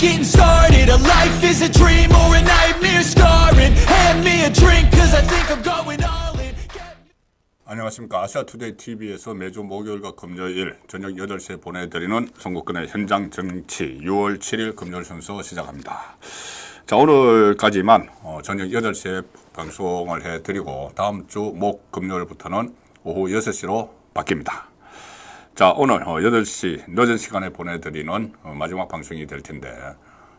getting started. A life is a dream or a nightmare scarring. Hand me a drink cause I think I'm going all in. 안녕하십니까. 아시아투데이 TV에서 매주 목요일과 금요일 저녁 8시에 보내드리는 송국근의 현장 정치 6월 7일 금요일 순서 시작합니다. 자, 오늘까지만 저녁 8시에 방송을 해드리고 다음 주 목 금요일부터는 오후 6시로 바뀝니다. 자, 오늘 8시 늦은 시간에 보내드리는 마지막 방송이 될 텐데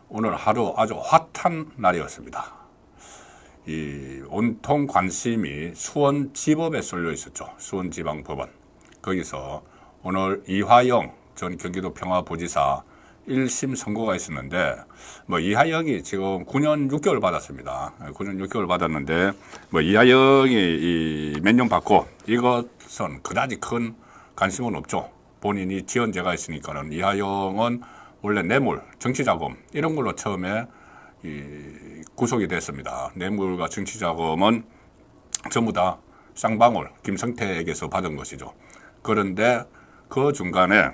오늘 하루 아주 핫한 날이었습니다. 이 온통 관심이 수원지법에 쏠려 있었죠. 수원지방법원. 거기서 오늘 이화영 전 경기도 평화부지사 1심 선고가 있었는데 이화영이 지금 9년 6개월 받았습니다. 9년 6개월 받았는데 이화영이 몇 년 받고 이것은 그다지 큰 관심은 없죠. 본인이 지은 죄가 있으니까는. 이화영은 원래 뇌물, 정치자금 이런 걸로 처음에 구속이 됐습니다. 뇌물과 정치자금은 전부 다 쌍방울 김성태에게서 받은 것이죠. 그런데 그 중간에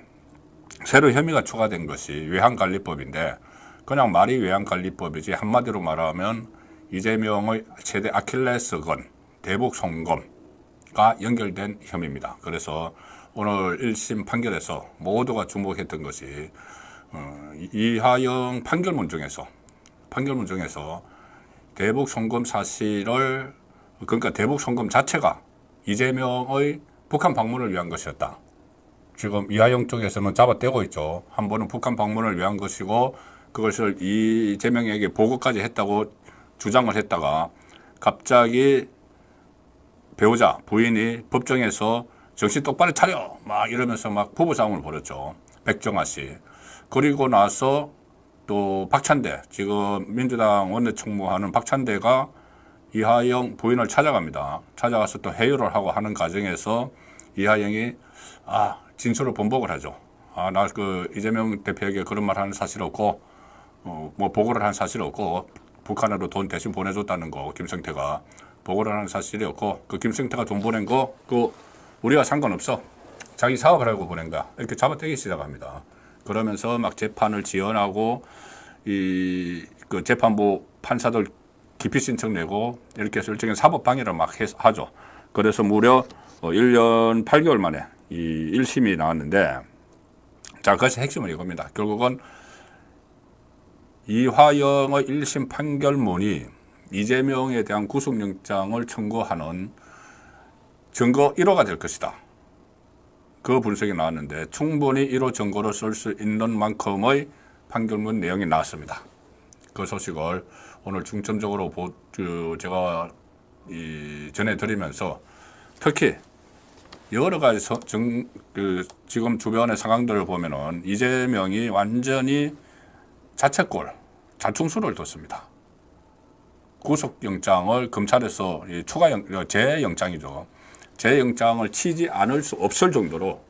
새로 혐의가 추가된 것이 외환관리법인데 그냥 말이 외환관리법이지 한마디로 말하면 이재명의 최대 아킬레스건 대북송금과 연결된 혐의입니다. 그래서 오늘 1심 판결에서 모두가 주목했던 것이 이화영 판결문 중에서 대북송금 사실을, 그러니까 대북송금 자체가 이재명의 북한 방문을 위한 것이었다. 지금 이화영 쪽에서는 잡아떼고 있죠. 한 번은 북한 방문을 위한 것이고 그것을 이재명에게 보고까지 했다고 주장을 했다가 갑자기 배우자 부인이 법정에서 정신 똑바로 차려 막 이러면서 막 부부싸움을 벌였죠. 백정아 씨. 그리고 나서 또 박찬대, 지금 민주당 원내총무하는 박찬대가 이화영 부인을 찾아갑니다. 찾아가서 또 회유를 하고 하는 과정에서 이화영이 진술을 번복을 하죠. 나 그 이재명 대표에게 그런 말 하는 사실 없고 보고를 한 사실 없고 북한으로 돈 대신 보내줬다는 거 김성태가 보고를 하는 사실이 없고 그 김성태가 돈 보낸 거 그 우리가 상관없어. 자기 사업을 하고 보낸 거야. 이렇게 잡아떼기 시작합니다. 그러면서 막 재판을 지연하고 그 재판부 판사들 기피 신청 내고 이렇게 해서 일종의 사법 방해를 막 하죠. 그래서 무려 1년 8개월 만에 이 1심이 나왔는데 자, 그것이 핵심은 이겁니다. 결국은 이화영의 1심 판결문이 이재명에 대한 구속영장을 청구하는 증거 1호가 될 것이다. 그 분석이 나왔는데 충분히 1호 증거로 쓸 수 있는 만큼의 판결문 내용이 나왔습니다. 그 소식을 오늘 중점적으로 제가 전해드리면서 특히 여러 가지 지금 주변의 상황들을 보면은 이재명이 완전히 자책골, 자충수를 뒀습니다. 구속영장을 검찰에서 재영장이죠. 재영장을 치지 않을 수 없을 정도로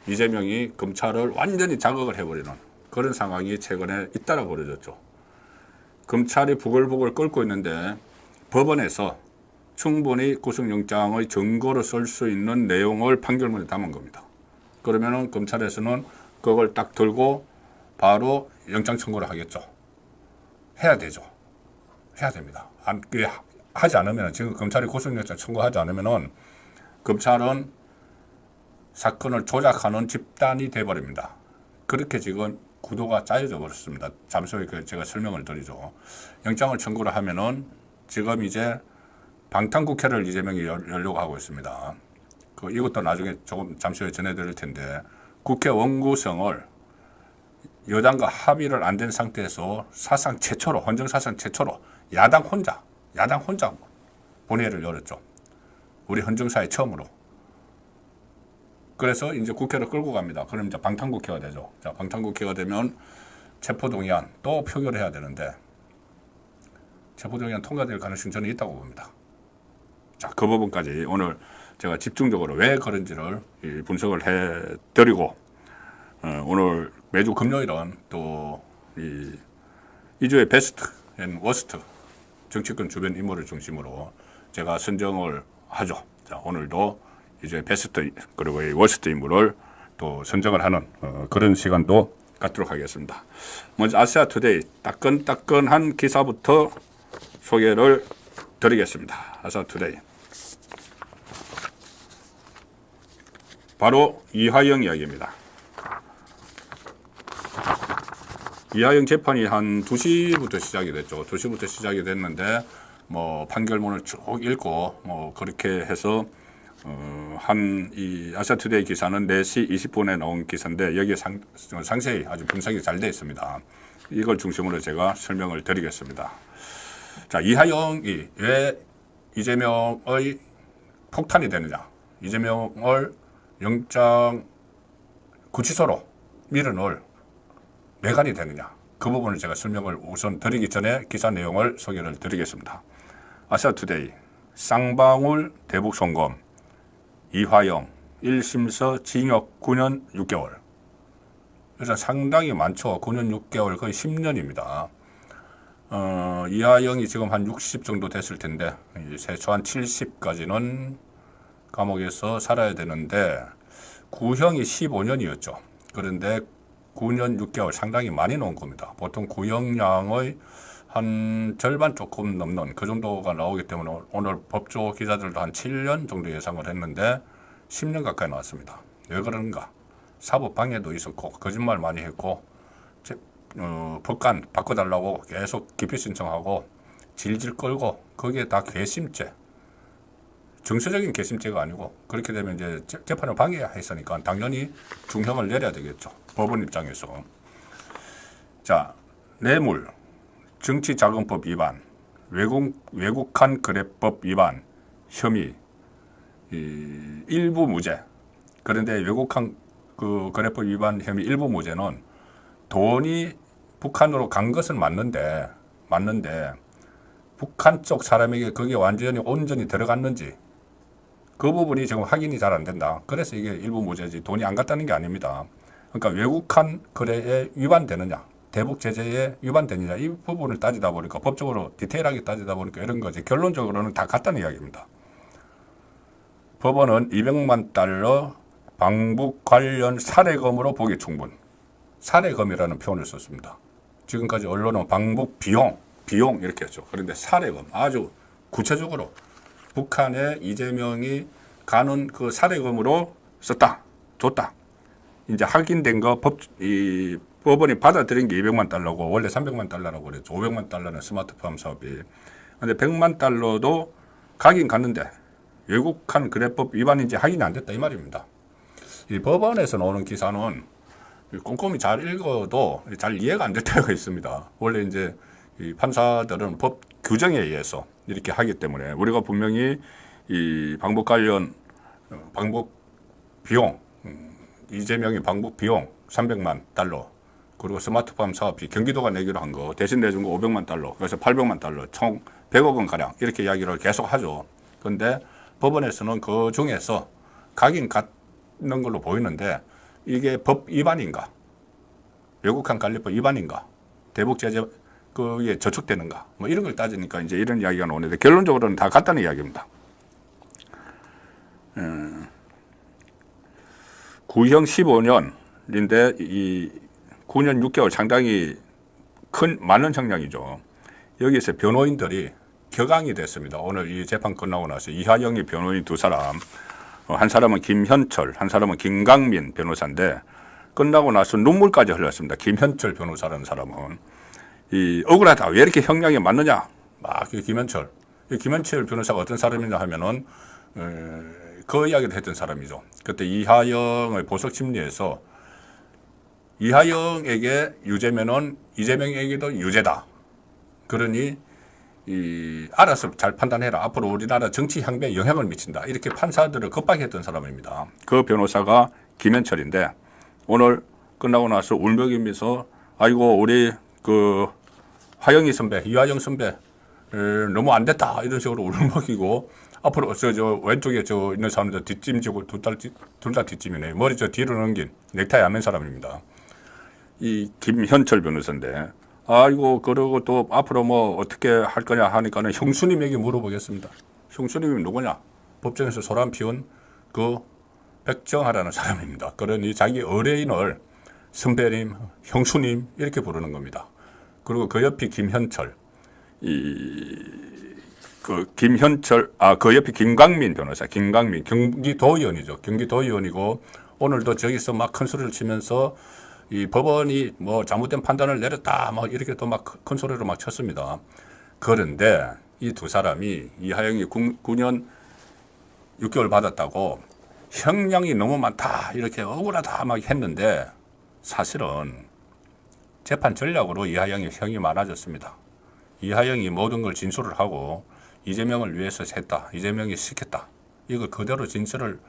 이재명이 검찰을 완전히 자극을 해버리는 그런 상황이 최근에 잇따라 벌어졌죠. 검찰이 부글부글 끓고 있는데 법원에서 충분히 구속영장의 증거로 쓸 수 있는 내용을 판결문에 담은 겁니다. 그러면은 검찰에서는 그걸 딱 들고 바로 영장 청구를 하겠죠. 해야 되죠. 해야 됩니다. 하지 않으면 지금 검찰이 구속영장 청구하지 않으면은 검찰은 사건을 조작하는 집단이 돼버립니다. 그렇게 지금 구도가 짜여져 버렸습니다. 잠시 후에 제가 설명을 드리죠. 영장을 청구를 하면은 지금 이제 방탄국회를 이재명이 열려고 하고 있습니다. 이것도 나중에 잠시 후에 전해드릴 텐데 국회 원구성을 여당과 합의를 안 된 상태에서 사상 최초로, 헌정사상 최초로 야당 혼자 본회의를 열었죠. 우리 헌정사의 처음으로. 그래서 이제 국회를 끌고 갑니다. 그럼 이제 방탄국회가 되죠. 자, 방탄국회가 되면 체포동의안 또 표결해야 되는데 체포동의안 통과될 가능성이 저는 있다고 봅니다. 자, 그 부분까지 오늘 제가 집중적으로 왜 그런지를 분석을 해드리고 오늘 매주 금요일은 또 이 주의 베스트 앤 워스트 정치권 주변 인물을 중심으로 제가 선정을 하죠. 자, 오늘도 이제 베스트 그리고 이 워스트 인물을 또 선정을 하는 그런 시간도 갖도록 하겠습니다. 먼저 아시아투데이 따끈따끈한 기사부터 소개를 드리겠습니다. 아시아투데이. 바로 이화영 이야기입니다. 이화영 재판이 한 2시부터 시작이 됐죠. 2시부터 시작이 됐는데 뭐 판결문을 쭉 읽고 뭐 그렇게 해서 한 이 아시아투데이 기사는 4시 20분에 나온 기사인데 여기에 상세히 아주 분석이 잘 되어 있습니다. 이걸 중심으로 제가 설명을 드리겠습니다. 자, 이화영이 왜 이재명의 폭탄이 되느냐, 이재명을 영장 구치소로 밀어넣을 매간이 되느냐, 그 부분을 제가 설명을 우선 드리기 전에 기사 내용을 소개를 드리겠습니다. 아시아투데이 쌍방울 대북송금 이화영 1심서 징역 9년 6개월. 일단 상당히 많죠. 9년 6개월 거의 10년입니다. 이화영이 지금 한 60 정도 됐을 텐데 최소한 70까지는 감옥에서 살아야 되는데 구형이 15년이었죠. 그런데 9년 6개월 상당히 많이 나온 겁니다. 보통 구형량의 한 절반 조금 넘는 그 정도가 나오기 때문에 오늘 법조 기자들도 한 7년 정도 예상을 했는데 10년 가까이 나왔습니다. 왜 그런가? 사법 방해도 있었고 거짓말 많이 했고 법관 바꿔달라고 계속 기피 신청하고 질질 끌고 거기에 다 괘씸죄, 정서적인 괘씸죄가 아니고 그렇게 되면 이제 재판을 방해했으니까 당연히 중형을 내려야 되겠죠. 법원 입장에서. 자, 뇌물, 정치자금법 위반, 외국한 거래법 위반 혐의 일부 무죄. 그런데 외국한 그 거래법 위반 혐의 일부 무죄는 돈이 북한으로 간 것은 맞는데 북한 쪽 사람에게 그게 완전히 온전히 들어갔는지 그 부분이 지금 확인이 잘 안 된다. 그래서 이게 일부 무죄지 돈이 안 갔다는 게 아닙니다. 그러니까 외국한 거래에 위반되느냐, 대북 제재에 위반되느냐, 이 부분을 따지다 보니까 법적으로 디테일하게 따지다 보니까 이런 거지. 결론적으로는 다 같다는 이야기입니다. 법원은 200만 달러 방북 관련 사례금으로 보기 충분. 사례금이라는 표현을 썼습니다. 지금까지 언론은 방북 비용 이렇게 했죠. 그런데 사례금 아주 구체적으로 북한에 이재명이 가는 그 사례금으로 썼다, 줬다. 이제 확인된 거 법원이 받아들인 게 200만 달러고 원래 300만 달러라고 그랬죠. 500만 달러는 스마트팜 사업이. 근데 100만 달러도 가긴 갔는데 외국한 거래법 위반인지 확인이 안 됐다 이 말입니다. 이 법원에서 나오는 기사는 꼼꼼히 잘 읽어도 잘 이해가 안 될 때가 있습니다. 원래 이제 이 판사들은 법 규정에 의해서 이렇게 하기 때문에 우리가 분명히 이 방북 관련 방북 비용, 이재명이 방북 비용 300만 달러 그리고 스마트팜 사업비 경기도가 내기로 한 거 대신 내준 거 500만 달러 그래서 800만 달러 총 100억 원 가량 이렇게 이야기를 계속 하죠. 그런데 법원에서는 그 중에서 가긴 갔는 걸로 보이는데 이게 법 위반인가, 외국한 관리법 위반인가, 대북 제재 그게 저촉되는가, 뭐 이런 걸 따지니까 이제 이런 이야기가 나오는데 결론적으로는 다 같다는 이야기입니다. 구형 15년인데 이 9년 6개월 상당히 많은 형량이죠. 여기서 변호인들이 격앙이 됐습니다. 오늘 이 재판 끝나고 나서 이화영이 변호인 2사람, 한 사람은 김현철, 한 사람은 김강민 변호사인데 끝나고 나서 눈물까지 흘렸습니다. 김현철 변호사라는 사람은 이 억울하다. 왜 이렇게 형량이 많느냐? 막 김현철 변호사가 어떤 사람이냐 하면은 그 이야기를 했던 사람이죠. 그때 이화영의 보석 심리에서 이화영에게 유죄면은 이재명에게도 유죄다. 그러니 알아서 잘 판단해라. 앞으로 우리나라 정치 향배에 영향을 미친다. 이렇게 판사들을 겁박했던 사람입니다. 그 변호사가 김현철인데 오늘 끝나고 나서 울먹이면서 아이고 우리 그 화영이 선배, 이화영 선배 너무 안 됐다 이런 식으로 울먹이고 앞으로 저 왼쪽에 저 있는 사람들 뒷짐지고 둘 다 뒷짐이네. 머리 저 뒤로 넘긴 넥타이 안 맨 사람입니다. 이 김현철 변호사인데 아이고 그러고 또 앞으로 뭐 어떻게 할 거냐 하니까는 형수님에게 물어보겠습니다. 형수님이 누구냐? 법정에서 소란 피운 그 백정하라는 사람입니다. 그러니 자기 의뢰인을 선배님, 형수님 이렇게 부르는 겁니다. 그리고 그 옆이 김현철, 그 옆이 김광민 변호사, 김광민 경기도의원이죠. 경기도의원이고 오늘도 저기서 막 큰 소리를 치면서 이 법원이 뭐 잘못된 판단을 내렸다, 막 이렇게 또 막 큰 소리로 막 쳤습니다. 그런데 이 두 사람이 이하영이 9년 6개월 받았다고 형량이 너무 많다, 이렇게 억울하다 막 했는데 사실은 재판 전략으로 이하영이 형이 많아졌습니다. 이하영이 모든 걸 진술을 하고 이재명을 위해서 했다, 이재명이 시켰다, 이걸 그대로 진술을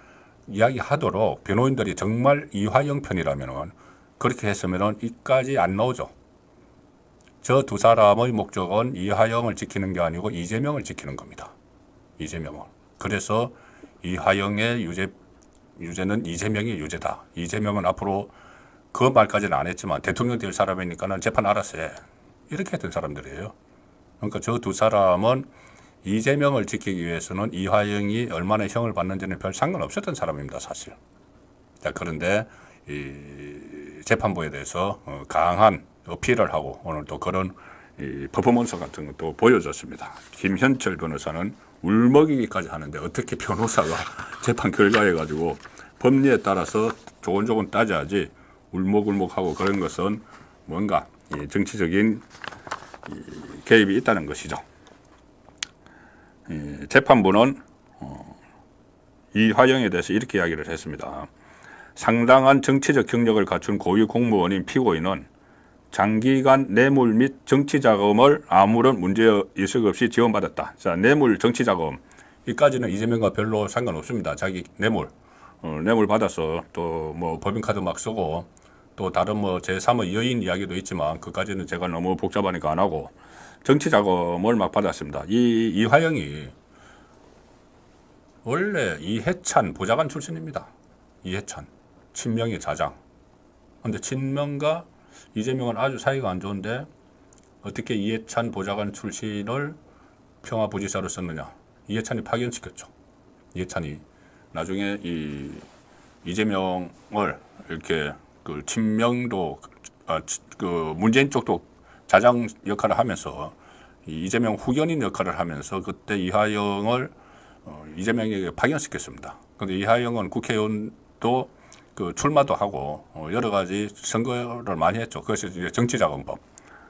이야기하도록 변호인들이 정말 이화영 편이라면은 그렇게 했으면은 이까지 안 나오죠. 저 두 사람의 목적은 이화영을 지키는 게 아니고 이재명을 지키는 겁니다. 이재명을. 그래서 이화영의 유죄는 이재명의 유죄다. 이재명은 앞으로 그 말까지는 안 했지만 대통령 될 사람이니까는 재판 알아서 해, 이렇게 했던 사람들이에요. 그러니까 저 두 사람은 이재명을 지키기 위해서는 이화영이 얼마나 형을 받는지는 별 상관없었던 사람입니다, 사실. 자, 그런데 이 재판부에 대해서 강한 어필을 하고 오늘 또 그런 퍼포먼스 같은 것도 보여줬습니다. 김현철 변호사는 울먹이기까지 하는데 어떻게 변호사가 재판 결과에 가지고 법리에 따라서 조곤조곤 따져야지 울먹울먹하고 그런 것은 뭔가 정치적인 개입이 있다는 것이죠. 재판부는 이화영에 대해서 이렇게 이야기를 했습니다. 상당한 정치적 경력을 갖춘 고위 공무원인 피고인은 장기간 뇌물 및 정치 자금을 아무런 문제의식 없이 지원받았다. 자, 뇌물 정치 자금, 이까지는 이재명과 별로 상관없습니다. 자기 뇌물 받아서 또 뭐 법인카드 막 쓰고 또 다른 뭐 제3의 여인 이야기도 있지만 그까지는 제가 너무 복잡하니까 안 하고 정치 자금을 막 받았습니다. 이 이화영이 원래 이해찬 보좌관 출신입니다. 이해찬 친명의 자장. 근데 친명과 이재명은 아주 사이가 안 좋은데 어떻게 이해찬 보좌관 출신을 평화부지사로 썼느냐. 이해찬이 파견시켰죠. 이해찬이 나중에 이재명을 이렇게 그 친명도 그 문재인 쪽도 자장 역할을 하면서 이재명 후견인 역할을 하면서 그때 이화영을 이재명에게 파견시켰습니다. 그런데 이화영은 국회의원도 그 출마도 하고 여러 가지 선거를 많이 했죠. 그것이 이제 정치자금법,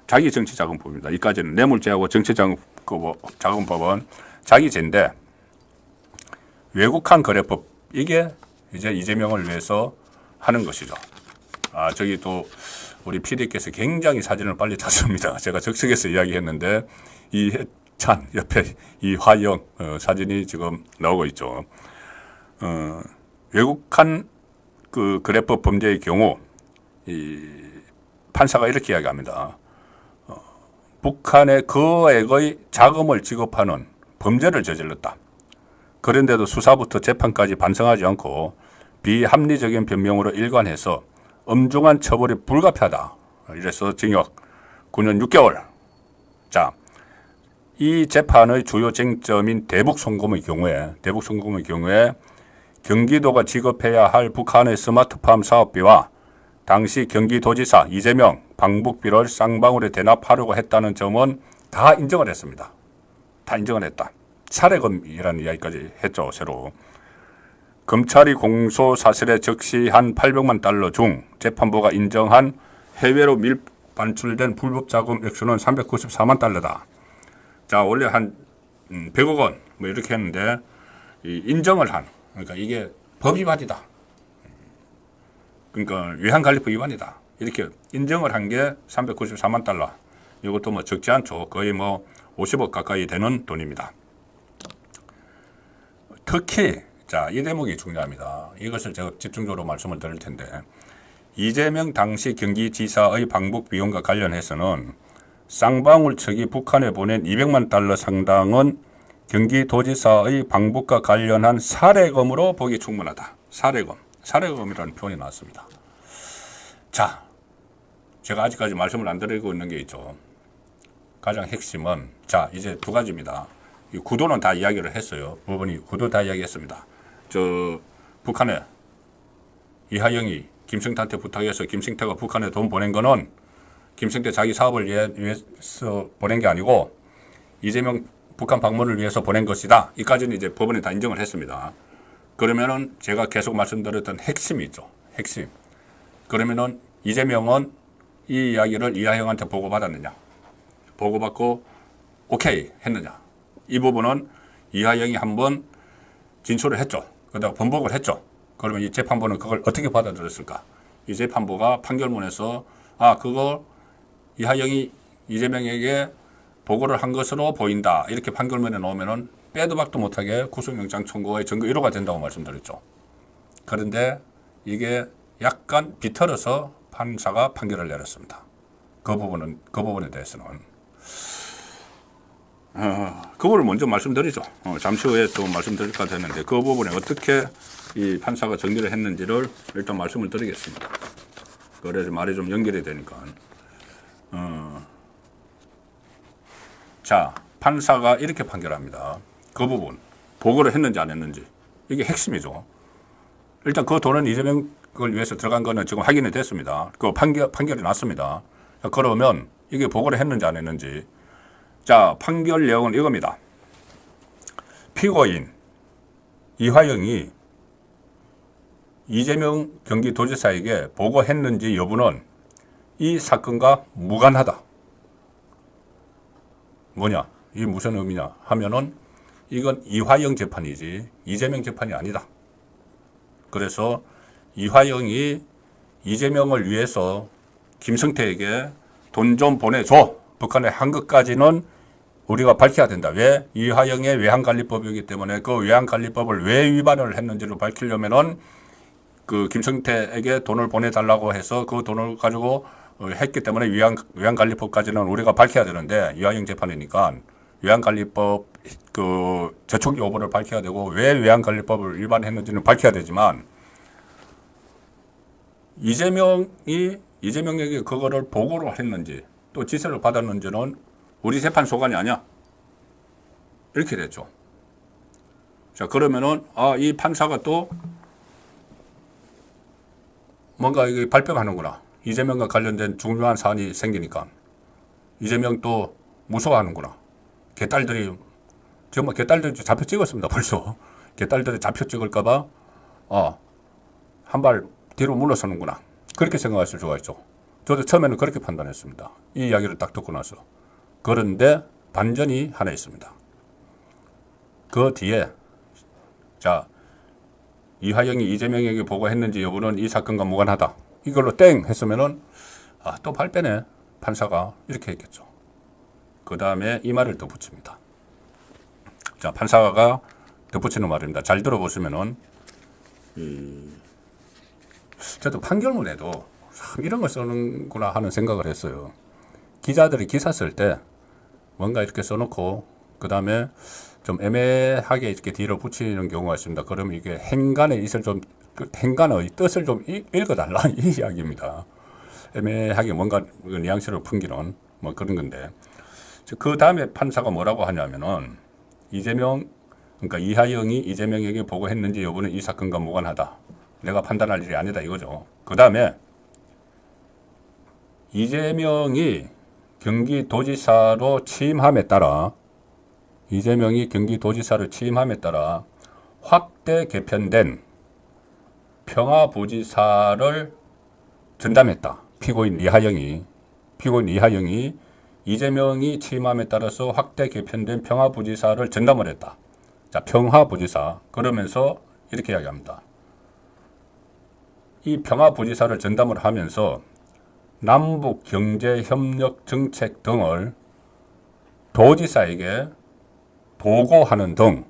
자기 정치자금법입니다. 이까지는 뇌물죄하고 정치자금법은 자기 죄인데 외국한 거래법, 이게 이제 이재명을 위해서 하는 것이죠. 아, 저기 또 우리 PD께서 굉장히 사진을 빨리 찾습니다. 제가 적석에서 이야기했는데 이해찬 옆에 이화영 사진이 지금 나오고 있죠. 외국한 그 거래법 범죄의 경우 이 판사가 이렇게 이야기합니다. 북한에 거액의 자금을 지급하는 범죄를 저질렀다. 그런데도 수사부터 재판까지 반성하지 않고 비합리적인 변명으로 일관해서 엄중한 처벌이 불가피하다. 이래서 징역 9년 6개월. 자, 이 재판의 주요 쟁점인 대북송금의 경우에 경기도가 지급해야 할 북한의 스마트팜 사업비와 당시 경기도지사 이재명 방북비를 쌍방울에 대납하려고 했다는 점은 다 인정을 했습니다. 다 인정을 했다. 사례금이라는 이야기까지 했죠, 새로. 검찰이 공소 사실에 적시한 800만 달러 중 재판부가 인정한 해외로 밀반출된 불법 자금 액수는 394만 달러다. 자, 원래 한 100억 원 뭐 이렇게 했는데 인정을 한, 그러니까 이게 법 위반이다. 그러니까 외환관리법 위반이다. 이렇게 인정을 한 게 394만 달러. 이것도 뭐 적지 않죠. 거의 뭐 50억 가까이 되는 돈입니다. 특히 자, 이 대목이 중요합니다. 이것을 제가 집중적으로 말씀을 드릴 텐데 이재명 당시 경기지사의 방북 비용과 관련해서는 쌍방울 측이 북한에 보낸 200만 달러 상당은 경기도지사의 방북과 관련한 사례금으로 보기 충분하다. 사례금이라는 표현이 나왔습니다. 자, 제가 아직까지 말씀을 안 드리고 있는 게 있죠. 가장 핵심은 자, 이제 두 가지입니다. 이 구도는 다 이야기를 했어요. 법원이 구도 다 이야기했습니다. 저 북한에 이하영이 김승태한테 부탁해서 김승태가 북한에 돈 보낸 거는 김승태 자기 사업을 위해서 보낸 게 아니고 이재명 북한 방문을 위해서 보낸 것이다. 이까지는 이제 법원에 다 인정을 했습니다. 그러면은 제가 계속 말씀드렸던 핵심이 있죠. 핵심. 그러면은 이재명은 이 이야기를 이하영한테 보고받았느냐. 보고받고 오케이 했느냐. 이 부분은 이하영이 한번 진술을 했죠. 그러다가 번복을 했죠. 그러면 이 재판부는 그걸 어떻게 받아들였을까? 이 재판부가 판결문에서 그거 이하영이 이재명에게 보고를 한 것으로 보인다. 이렇게 판결문에 넣으면은 빼도 박도 못하게 구속영장 청구의 증거 1호가 된다고 말씀드렸죠. 그런데 이게 약간 비틀어서 판사가 판결을 내렸습니다. 그 부분에 대해서는. 그거를 먼저 말씀드리죠. 잠시 후에 또 말씀드릴까 했는데 그 부분에 어떻게 이 판사가 정리를 했는지를 일단 말씀을 드리겠습니다. 그래서 말이 좀 연결이 되니까. 자, 판사가 이렇게 판결합니다. 그 부분, 보고를 했는지 안 했는지. 이게 핵심이죠. 일단 그 돈은 이재명을 위해서 들어간 거는 지금 확인이 됐습니다. 그 판결이 났습니다. 자, 그러면 이게 보고를 했는지 안 했는지. 자, 판결 내용은 이겁니다. 피고인 이화영이 이재명 경기도지사에게 보고했는지 여부는 이 사건과 무관하다. 뭐냐? 이게 무슨 의미냐 하면은 이건 이화영 재판이지 이재명 재판이 아니다. 그래서 이화영이 이재명을 위해서 김성태에게 돈 좀 보내줘. 북한에 한 것까지는 우리가 밝혀야 된다. 왜? 이화영의 외환관리법이기 때문에 그 외환관리법을 왜 위반을 했는지를 밝히려면은 그 김성태에게 돈을 보내달라고 해서 그 돈을 가지고 했기 때문에 외환관리법까지는 우리가 밝혀야 되는데 이화영 재판이니까 외환관리법 그 저촉 여부를 밝혀야 되고 왜 외환관리법을 위반했는지는 밝혀야 되지만 이재명에게 그거를 보고를 했는지 또 지시를 받았는지는 우리 재판 소관이 아니야. 이렇게 됐죠. 자, 그러면은 이 판사가 또 뭔가 이게 발뺌하는구나. 이재명과 관련된 중요한 사안이 생기니까 이재명 또 무서워하는구나. 개딸들이 정말 개딸들이 잡혀 찍었습니다. 벌써 개딸들이 잡혀 찍을까봐 한 발 뒤로 물러서는구나. 그렇게 생각하실 수가 있죠. 저도 처음에는 그렇게 판단했습니다. 이 이야기를 딱 듣고 나서. 그런데 반전이 하나 있습니다. 그 뒤에 자 이화영이 이재명에게 보고했는지 여부는 이 사건과 무관하다. 이걸로 땡 했으면은 또 발빼네. 판사가 이렇게 했겠죠. 그 다음에 이 말을 덧붙입니다. 자, 판사가 덧붙이는 말입니다. 잘 들어보시면은 저도 판결문에도 참 이런 걸 써는구나 하는 생각을 했어요. 기자들이 기사 쓸 때 뭔가 이렇게 써놓고 그 다음에 좀 애매하게 이렇게 뒤로 붙이는 경우가 있습니다. 그러면 이게 행간의 행간의 뜻을 좀 읽어달라 이 이야기입니다. 애매하게 뭔가 뉘앙스를 풍기는 뭐 그런 건데 그 다음에 판사가 뭐라고 하냐면은 그러니까 이하영이 이재명에게 보고했는지 여부는 이 사건과 무관하다. 내가 판단할 일이 아니다 이거죠. 그 다음에 이재명이 경기도지사로 취임함에 따라 확대 개편된 평화부지사를 전담했다. 피고인 이하영이 이재명이 취임함에 따라서 확대 개편된 평화부지사를 전담을 했다. 자, 평화부지사. 그러면서 이렇게 이야기합니다. 이 평화부지사를 전담을 하면서 남북 경제협력 정책 등을 도지사에게 보고하는 등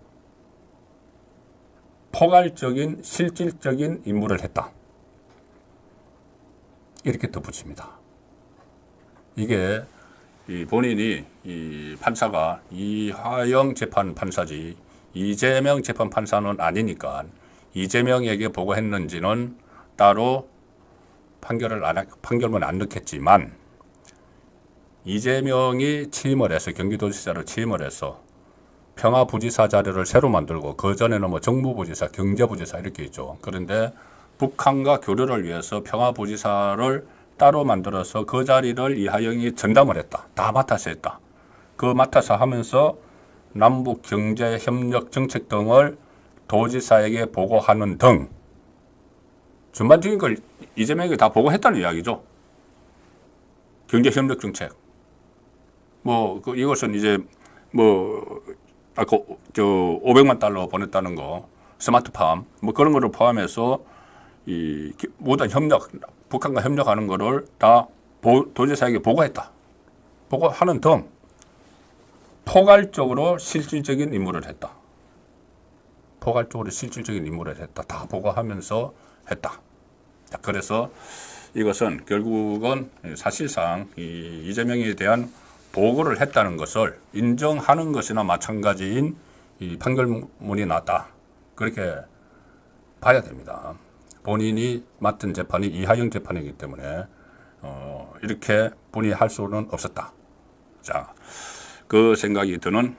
포괄적인 실질적인 임무를 했다. 이렇게 덧붙입니다. 이게 본인이 이 판사가 이화영 재판 판사지 이재명 재판 판사는 아니니까 이재명에게 보고했는지는 따로 판결문 안 넣겠지만 이재명이 취임을 해서 경기도지사를 취임을 해서 평화부지사 자리를 새로 만들고 그 전에는 뭐 정무부지사, 경제부지사 이렇게 있죠. 그런데 북한과 교류를 위해서 평화부지사를 따로 만들어서 그 자리를 이하영이 전담을 했다. 다 맡아서 했다. 그 맡아서 하면서 남북 경제 협력 정책 등을 도지사에게 보고하는 등 전반적인 걸 이재명에게 다 보고했다는 이야기죠. 경제 협력 정책. 이것은 이제 아까 500만 달러 보냈다는 거, 스마트팜 그런 거를 포함해서 이 모든 협력, 북한과 협력하는 거를 다 도지사에게 보고했다. 보고하는 등 포괄적으로 실질적인 임무를 했다. 포괄적으로 실질적인 임무를 했다. 다 보고하면서 했다. 자, 그래서 이것은 결국은 사실상 이재명에 대한 보고를 했다는 것을 인정하는 것이나 마찬가지인 이 판결문이 났다. 그렇게 봐야 됩니다. 본인이 맡은 재판이 이하영 재판이기 때문에 이렇게 본인이 할 수는 없었다. 자, 그 생각이 드는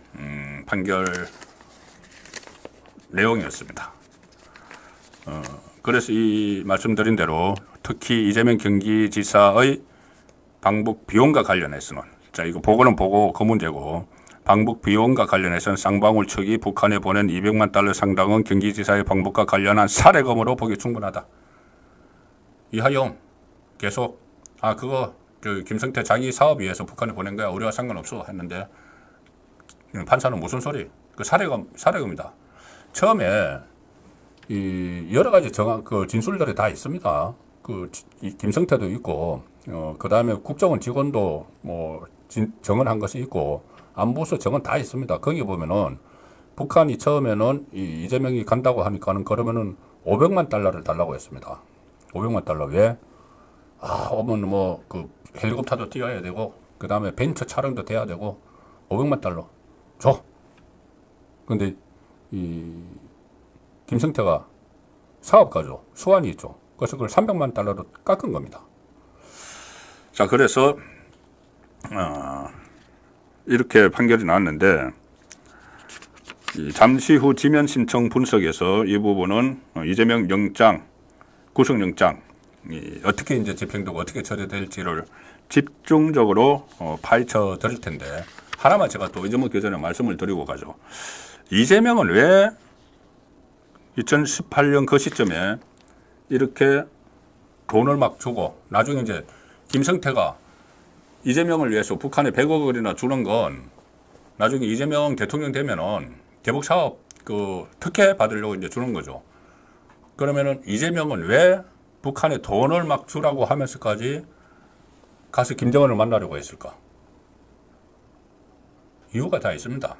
판결 내용이었습니다. 그래서 이 말씀드린 대로 특히 이재명 경기지사의 방북 비용과 관련해서는, 자, 이거 보고는 보고 그 문제고, 방북 비용과 관련해서는 쌍방울 측이 북한에 보낸 200만 달러 상당은 경기지사의 방북과 관련한 사례금으로 보기 충분하다. 이하영 계속 그거 김성태 자기 사업 위해서 북한에 보낸 거야. 우리와 상관없어 했는데 판사는 무슨 소리? 그 사례금이다. 처음에 이 여러 가지 그 진술들이 다 있습니다. 이 김성태도 있고, 그 다음에 국정원 직원도 정언한 것이 있고, 안보수 정언 다 있습니다. 거기 보면은 북한이 처음에는 이재명이 간다고 하니까는 그러면은 500만 달러를 달라고 했습니다. 500만 달러. 왜? 오면 헬리콥터도 띄워야 되고, 그 다음에 벤처 촬영도 돼야 되고, 500만 달러 줘. 근데 김성태가 사업가죠. 수완이 있죠. 그래서 그걸 300만 달러로 깎은 겁니다. 자, 그래서 이렇게 판결이 나왔는데, 잠시 후 지면 신청 분석에서 이 부분은 이재명 영장, 구속영장 어떻게 이제 집행되고 어떻게 처리될지를 집중적으로 파헤쳐 드릴 텐데, 하나만 제가 또 이재명 교전에 말씀을 드리고 가죠. 이재명은 왜 2018년 그 시점에 이렇게 돈을 막 주고, 나중에 이제 김성태가 이재명을 위해서 북한에 100억 원이나 주는 건 나중에 이재명 대통령 되면은 대북 사업 특혜 받으려고 이제 주는 거죠. 그러면은 이재명은 왜 북한에 돈을 막 주라고 하면서까지 가서 김정은을 만나려고 했을까? 이유가 다 있습니다.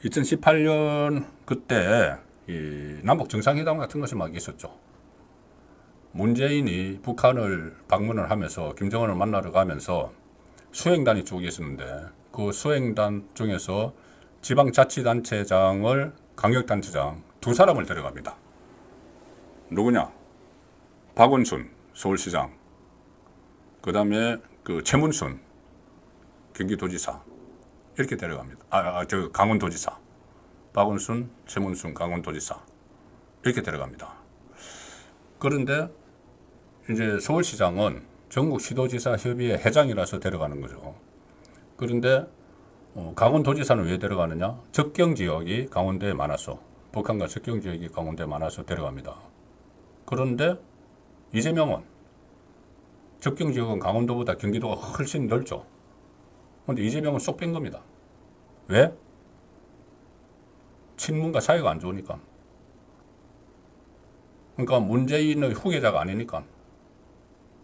2018년 그때 이 남북 정상회담 같은 것이 막 있었죠. 문재인이 북한을 방문을 하면서 김정은을 만나러 가면서 수행단이 쭉 있었는데, 그 수행단 중에서 지방자치단체장을, 강력단체장 두 사람을 데려갑니다. 누구냐? 박원순 서울시장, 그 다음에 최문순 경기도지사, 이렇게 데려갑니다. 강원도지사. 박원순, 최문순, 강원도지사, 이렇게 데려갑니다. 그런데 이제 서울시장은 전국시도지사 협의회 회장이라서 데려가는 거죠. 그런데 강원도지사는 왜 데려가느냐? 접경지역이 강원도에 많아서, 북한과 접경지역이 강원도에 많아서 데려갑니다. 그런데 이재명은 접경지역은 강원도보다 경기도가 훨씬 넓죠. 그런데 이재명은 쏙 뺀 겁니다. 왜? 친문과 사이가 안 좋으니까. 그러니까 문재인의 후계자가 아니니까.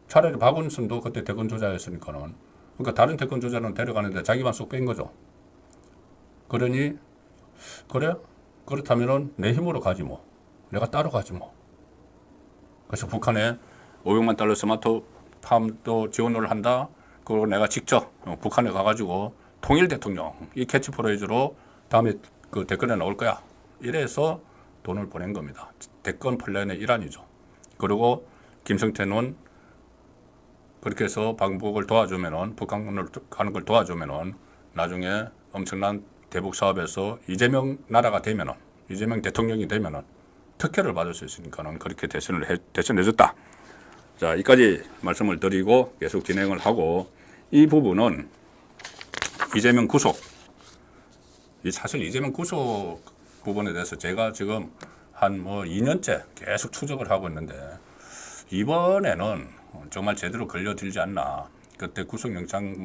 차라리 박원순도 그때 대권 주자였으니까는. 그러니까 다른 대권 주자는 데려가는데 자기만 쏙 뺀 거죠. 그러니 그래? 그렇다면은 내 힘으로 가지 뭐. 내가 따로 가지 뭐. 그래서 북한에 500만 달러 스마트팜도 지원을 한다. 그리고 내가 직접 북한에 가가지고 통일 대통령 이 캐치프레이즈로 다음에 그 대권에 나올 거야. 이래서 돈을 보낸 겁니다. 대권 플랜의 일환이죠. 그리고 김성태는 그렇게 해서 방북을 도와주면은, 북한을 가는 걸 도와주면은 나중에 엄청난 대북 사업에서 이재명 나라가 되면은, 이재명 대통령이 되면은 특혜를 받을 수 있으니까는 그렇게 대신해줬다. 자, 여기까지 말씀을 드리고 계속 진행을 하고, 이 부분은 이재명 구속, 사실 이재명 구속 부분에 대해서 제가 지금 한 2년째 계속 추적을 하고 있는데, 이번에는 정말 제대로 걸려들지 않나. 그때 구속영장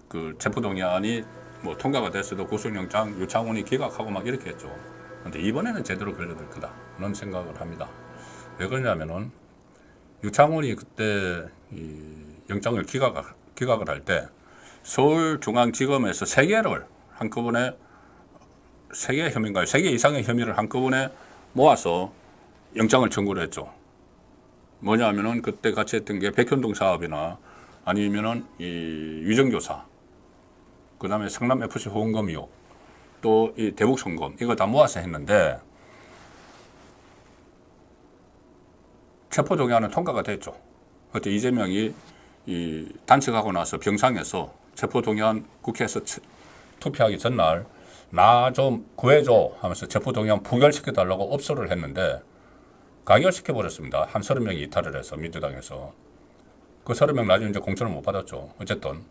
그 체포동의안이 통과가 됐어도 구속영장 유창훈이 기각하고 막 이렇게 했죠. 근데 이번에는 제대로 걸려들 거다. 그런 생각을 합니다. 왜 그러냐면은 유창훈이 그때 이 영장을 기각을 할 때 서울중앙지검에서 3개를 한꺼번에 3개 혐의인가요? 3개 이상의 혐의를 한꺼번에 모아서 영장을 청구를 했죠. 뭐냐면은 그때 같이 했던 게 백현동 사업이나 아니면은 이 위정교사, 그 다음에 성남FC 호응금 의혹, 또 이 대북송금, 이거 다 모아서 했는데 체포동의안은 통과가 됐죠. 그때 이재명이 이 단식하고 나서 병상에서 체포동의안 국회에서 투표하기 전날 나 좀 구해줘 하면서 체포동의안 부결시켜달라고 업소를 했는데 가결시켜버렸습니다. 한 30명이 이탈을 해서 민주당에서. 그 30명 나중에 이제 공천을 못 받았죠. 어쨌든.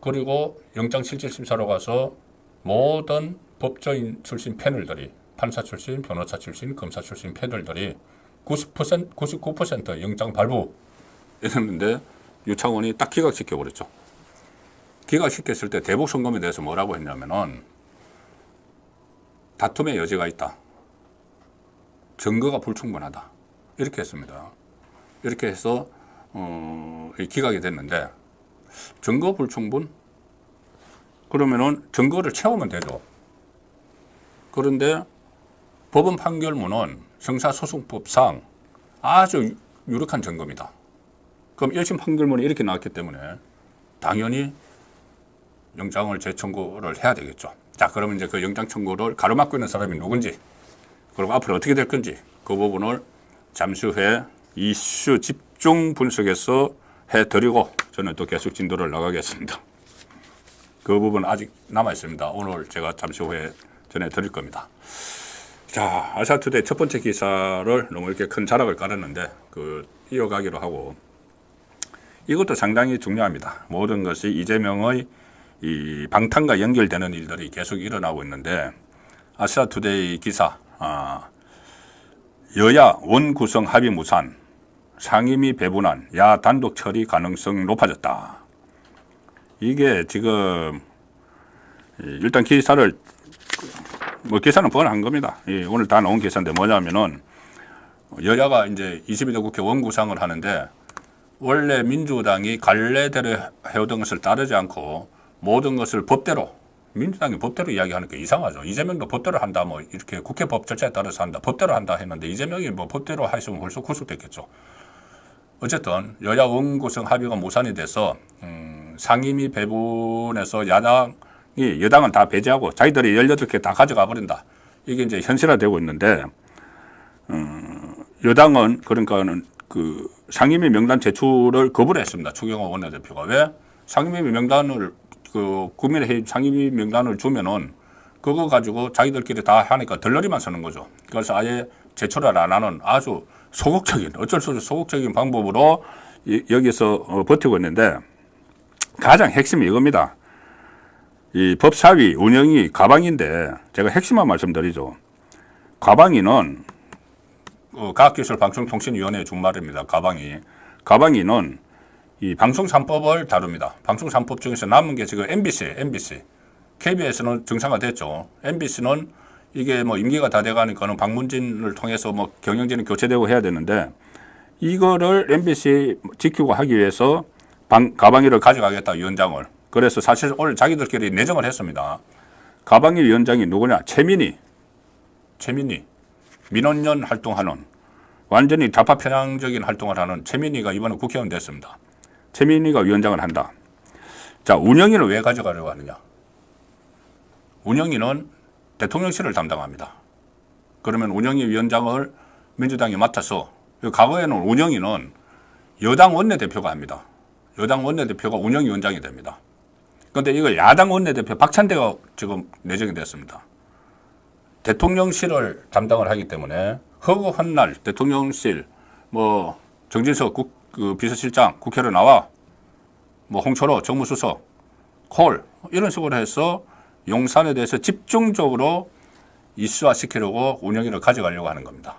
그리고 영장실질심사로 가서 모든 법조인 출신 패널들이, 판사 출신, 변호사 출신, 검사 출신 패널들이 99% 영장 발부 이랬는데 유창훈이 딱 기각시켜버렸죠. 기각시켰을 때 대북송금에 대해서 뭐라고 했냐면은 다툼의 여지가 있다. 증거가 불충분하다. 이렇게 했습니다. 이렇게 해서 기각이 됐는데, 증거 불충분? 그러면은 증거를 채우면 되죠. 그런데 법원 판결문은 형사소송법상 아주 유력한 증거입니다. 그럼 1심 판결문이 이렇게 나왔기 때문에 당연히 영장을 재청구를 해야 되겠죠. 자, 그러면 이제 그 영장 청구를 가로막고 있는 사람이 누군지, 그리고 앞으로 어떻게 될 건지, 그 부분을 잠시 후에 이슈 집중 분석해서 해드리고 저는 또 계속 진도를 나가겠습니다. 그 부분 아직 남아 있습니다. 오늘 제가 잠시 후에 전해드릴 겁니다. 자, 아시아투데이 첫 번째 기사를 너무 이렇게 큰 자락을 깔았는데 이어가기로 하고, 이것도 상당히 중요합니다. 모든 것이 이재명의 이 방탄과 연결되는 일들이 계속 일어나고 있는데, 아시아투데이 기사, 여야 원구성 합의 무산, 상임위 배분안, 야 단독 처리 가능성 높아졌다. 이게 지금 일단 기사는 번한 겁니다. 오늘 다 나온 기사인데 뭐냐면은 여야가 이제 22대 국회 원구성을 하는데, 원래 민주당이 갈래대로 해오던 것을 따르지 않고 모든 것을 법대로, 민주당이 법대로 이야기하는 게 이상하죠. 이재명도 법대로 한다, 이렇게 국회법 절차에 따라서 한다, 법대로 한다 했는데 이재명이 법대로 하시면 벌써 구속됐겠죠. 어쨌든 여야 원구성 합의가 무산이 돼서 상임위 배분에서 여당은 다 배제하고 자기들이 18개 다 가져가 버린다. 이게 이제 현실화되고 있는데, 여당은 그러니까는 그 상임위 명단 제출을 거부를 했습니다. 추경호 원내대표가. 왜? 상임위 명단을 국민의힘 상임위 명단을 주면은 그거 가지고 자기들끼리 다 하니까 덜러리만 서는 거죠. 그래서 아예 제출을 안 하는 아주 소극적인, 어쩔 수 없이 소극적인 방법으로 여기서 버티고 있는데, 가장 핵심이 이겁니다. 이 법사위 운영이 가방인데, 제가 핵심만 말씀드리죠. 가방위는 과학기술방송통신위원회의 준말입니다. 가방위는 이 방송 3법을 다룹니다. 방송 3법 중에서 남은 게 지금 MBC. KBS는 정상화됐죠. MBC는 이게 임기가 다 돼가니까는 방문진을 통해서 경영진은 교체되고 해야 되는데, 이거를 MBC 지키고 하기 위해서 가방위를 가져가겠다, 위원장을. 그래서 사실 오늘 자기들끼리 내정을 했습니다. 가방위 위원장이 누구냐? 최민희. 민원연 활동하는, 완전히 좌파 편향적인 활동을 하는 최민희가 이번에 국회의원 됐습니다. 최민희가 위원장을 한다. 자, 운영위를 왜 가져가려고 하느냐? 운영위는 대통령실을 담당합니다. 그러면 운영위 위원장을 민주당이 맡아서, 과거에는 운영위는 여당 원내대표가 합니다. 여당 원내대표가 운영위원장이 됩니다. 그런데 이걸 야당 원내대표 박찬대가 지금 내정이 됐습니다. 대통령실을 담당을 하기 때문에 허구 헛날 대통령실 뭐 정진석 그 비서실장 국회로 나와 뭐 홍철호 정무수석 콜 이런 식으로 해서 용산에 대해서 집중적으로 이슈화시키려고 운영위를 가져가려고 하는 겁니다.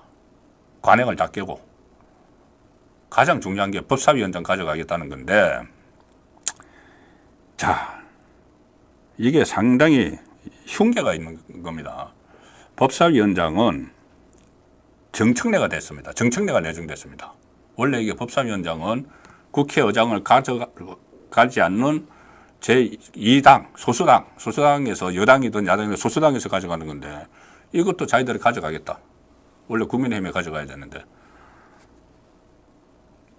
관행을 다 깨고 가장 중요한 게 법사위원장 가져가겠다는 건데 자 이게 상당히 흉계가 있는 겁니다. 법사위원장은 정청래가 됐습니다. 정청래가 내정됐습니다. 원래 이게 법사위원장은 국회의장을 가져가지 않는 제2당, 소수당에서 여당이든 야당이든 소수당에서 가져가는 건데 이것도 자기들이 가져가겠다. 원래 국민의힘에 가져가야 되는데.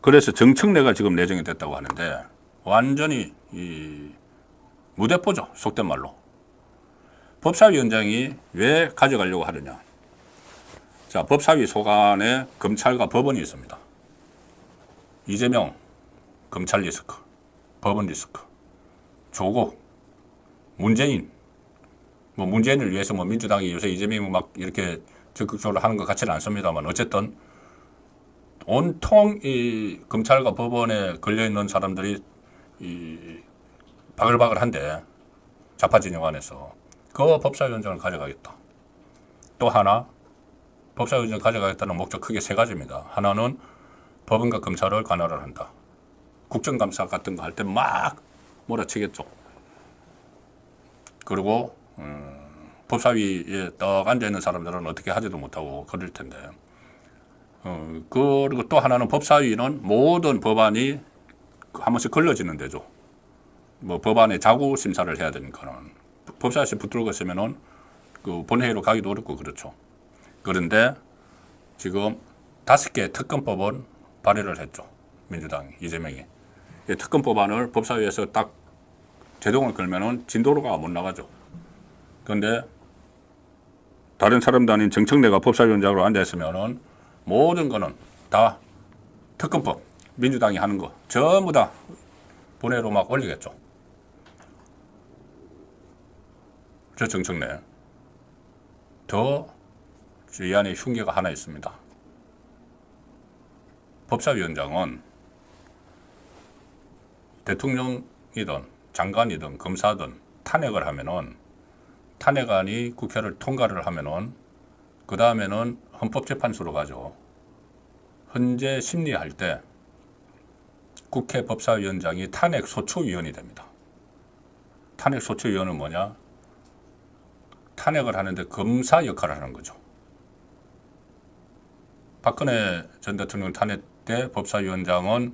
그래서 정청래가 지금 내정이 됐다고 하는데 완전히 이 무대포죠. 속된 말로. 법사위원장이 왜 가져가려고 하느냐. 자, 법사위 소관에 검찰과 법원이 있습니다. 이재명 검찰 리스크, 법원 리스크, 조국, 문재인. 뭐 문재인을 위해서 뭐 민주당이 요새 이재명이 막 이렇게 적극적으로 하는 것 같지는 않습니다만 어쨌든 온통 이 검찰과 법원에 걸려 있는 사람들이 이 바글바글한데 좌파 진영 안에서 그 법사위원장을 가져가겠다. 또 하나 법사위원장 가져가겠다는 목적 크게 세 가지입니다. 하나는 법원과 검찰을 관할을 한다. 국정감사 같은 거 할 때 막 몰아치겠죠. 그리고 법사위에 딱 앉아있는 사람들은 어떻게 하지도 못하고 그럴 텐데 그리고 또 하나는 법사위는 모든 법안이 한 번씩 걸러지는 데죠. 뭐 법안에 자구 심사를 해야 되니까는 법사위에서 붙들고 있으면은 그 본회의로 가기도 어렵고 그렇죠. 그런데 지금 5개 특검법은 발의를 했죠. 민주당이, 이재명이. 특검법안을 법사위에서 딱 제동을 걸면은 진도로가 못 나가죠. 그런데 다른 사람도 아닌 정청래가 법사위원장으로 앉아있으면은 모든 거는 다 특검법, 민주당이 하는 거 전부 다 본회의로 막 올리겠죠. 저 정청래. 더 이 안에 흉계가 하나 있습니다. 법사위원장은 대통령이든 장관이든 검사든 탄핵을 하면은 탄핵안이 국회를 통과를 하면은 그 다음에는 헌법재판소로 가죠. 헌재 심리할 때 국회 법사위원장이 탄핵소추위원이 됩니다. 탄핵소추위원은 뭐냐? 탄핵을 하는데 검사 역할을 하는 거죠. 박근혜 전 대통령 탄핵 때 법사위원장은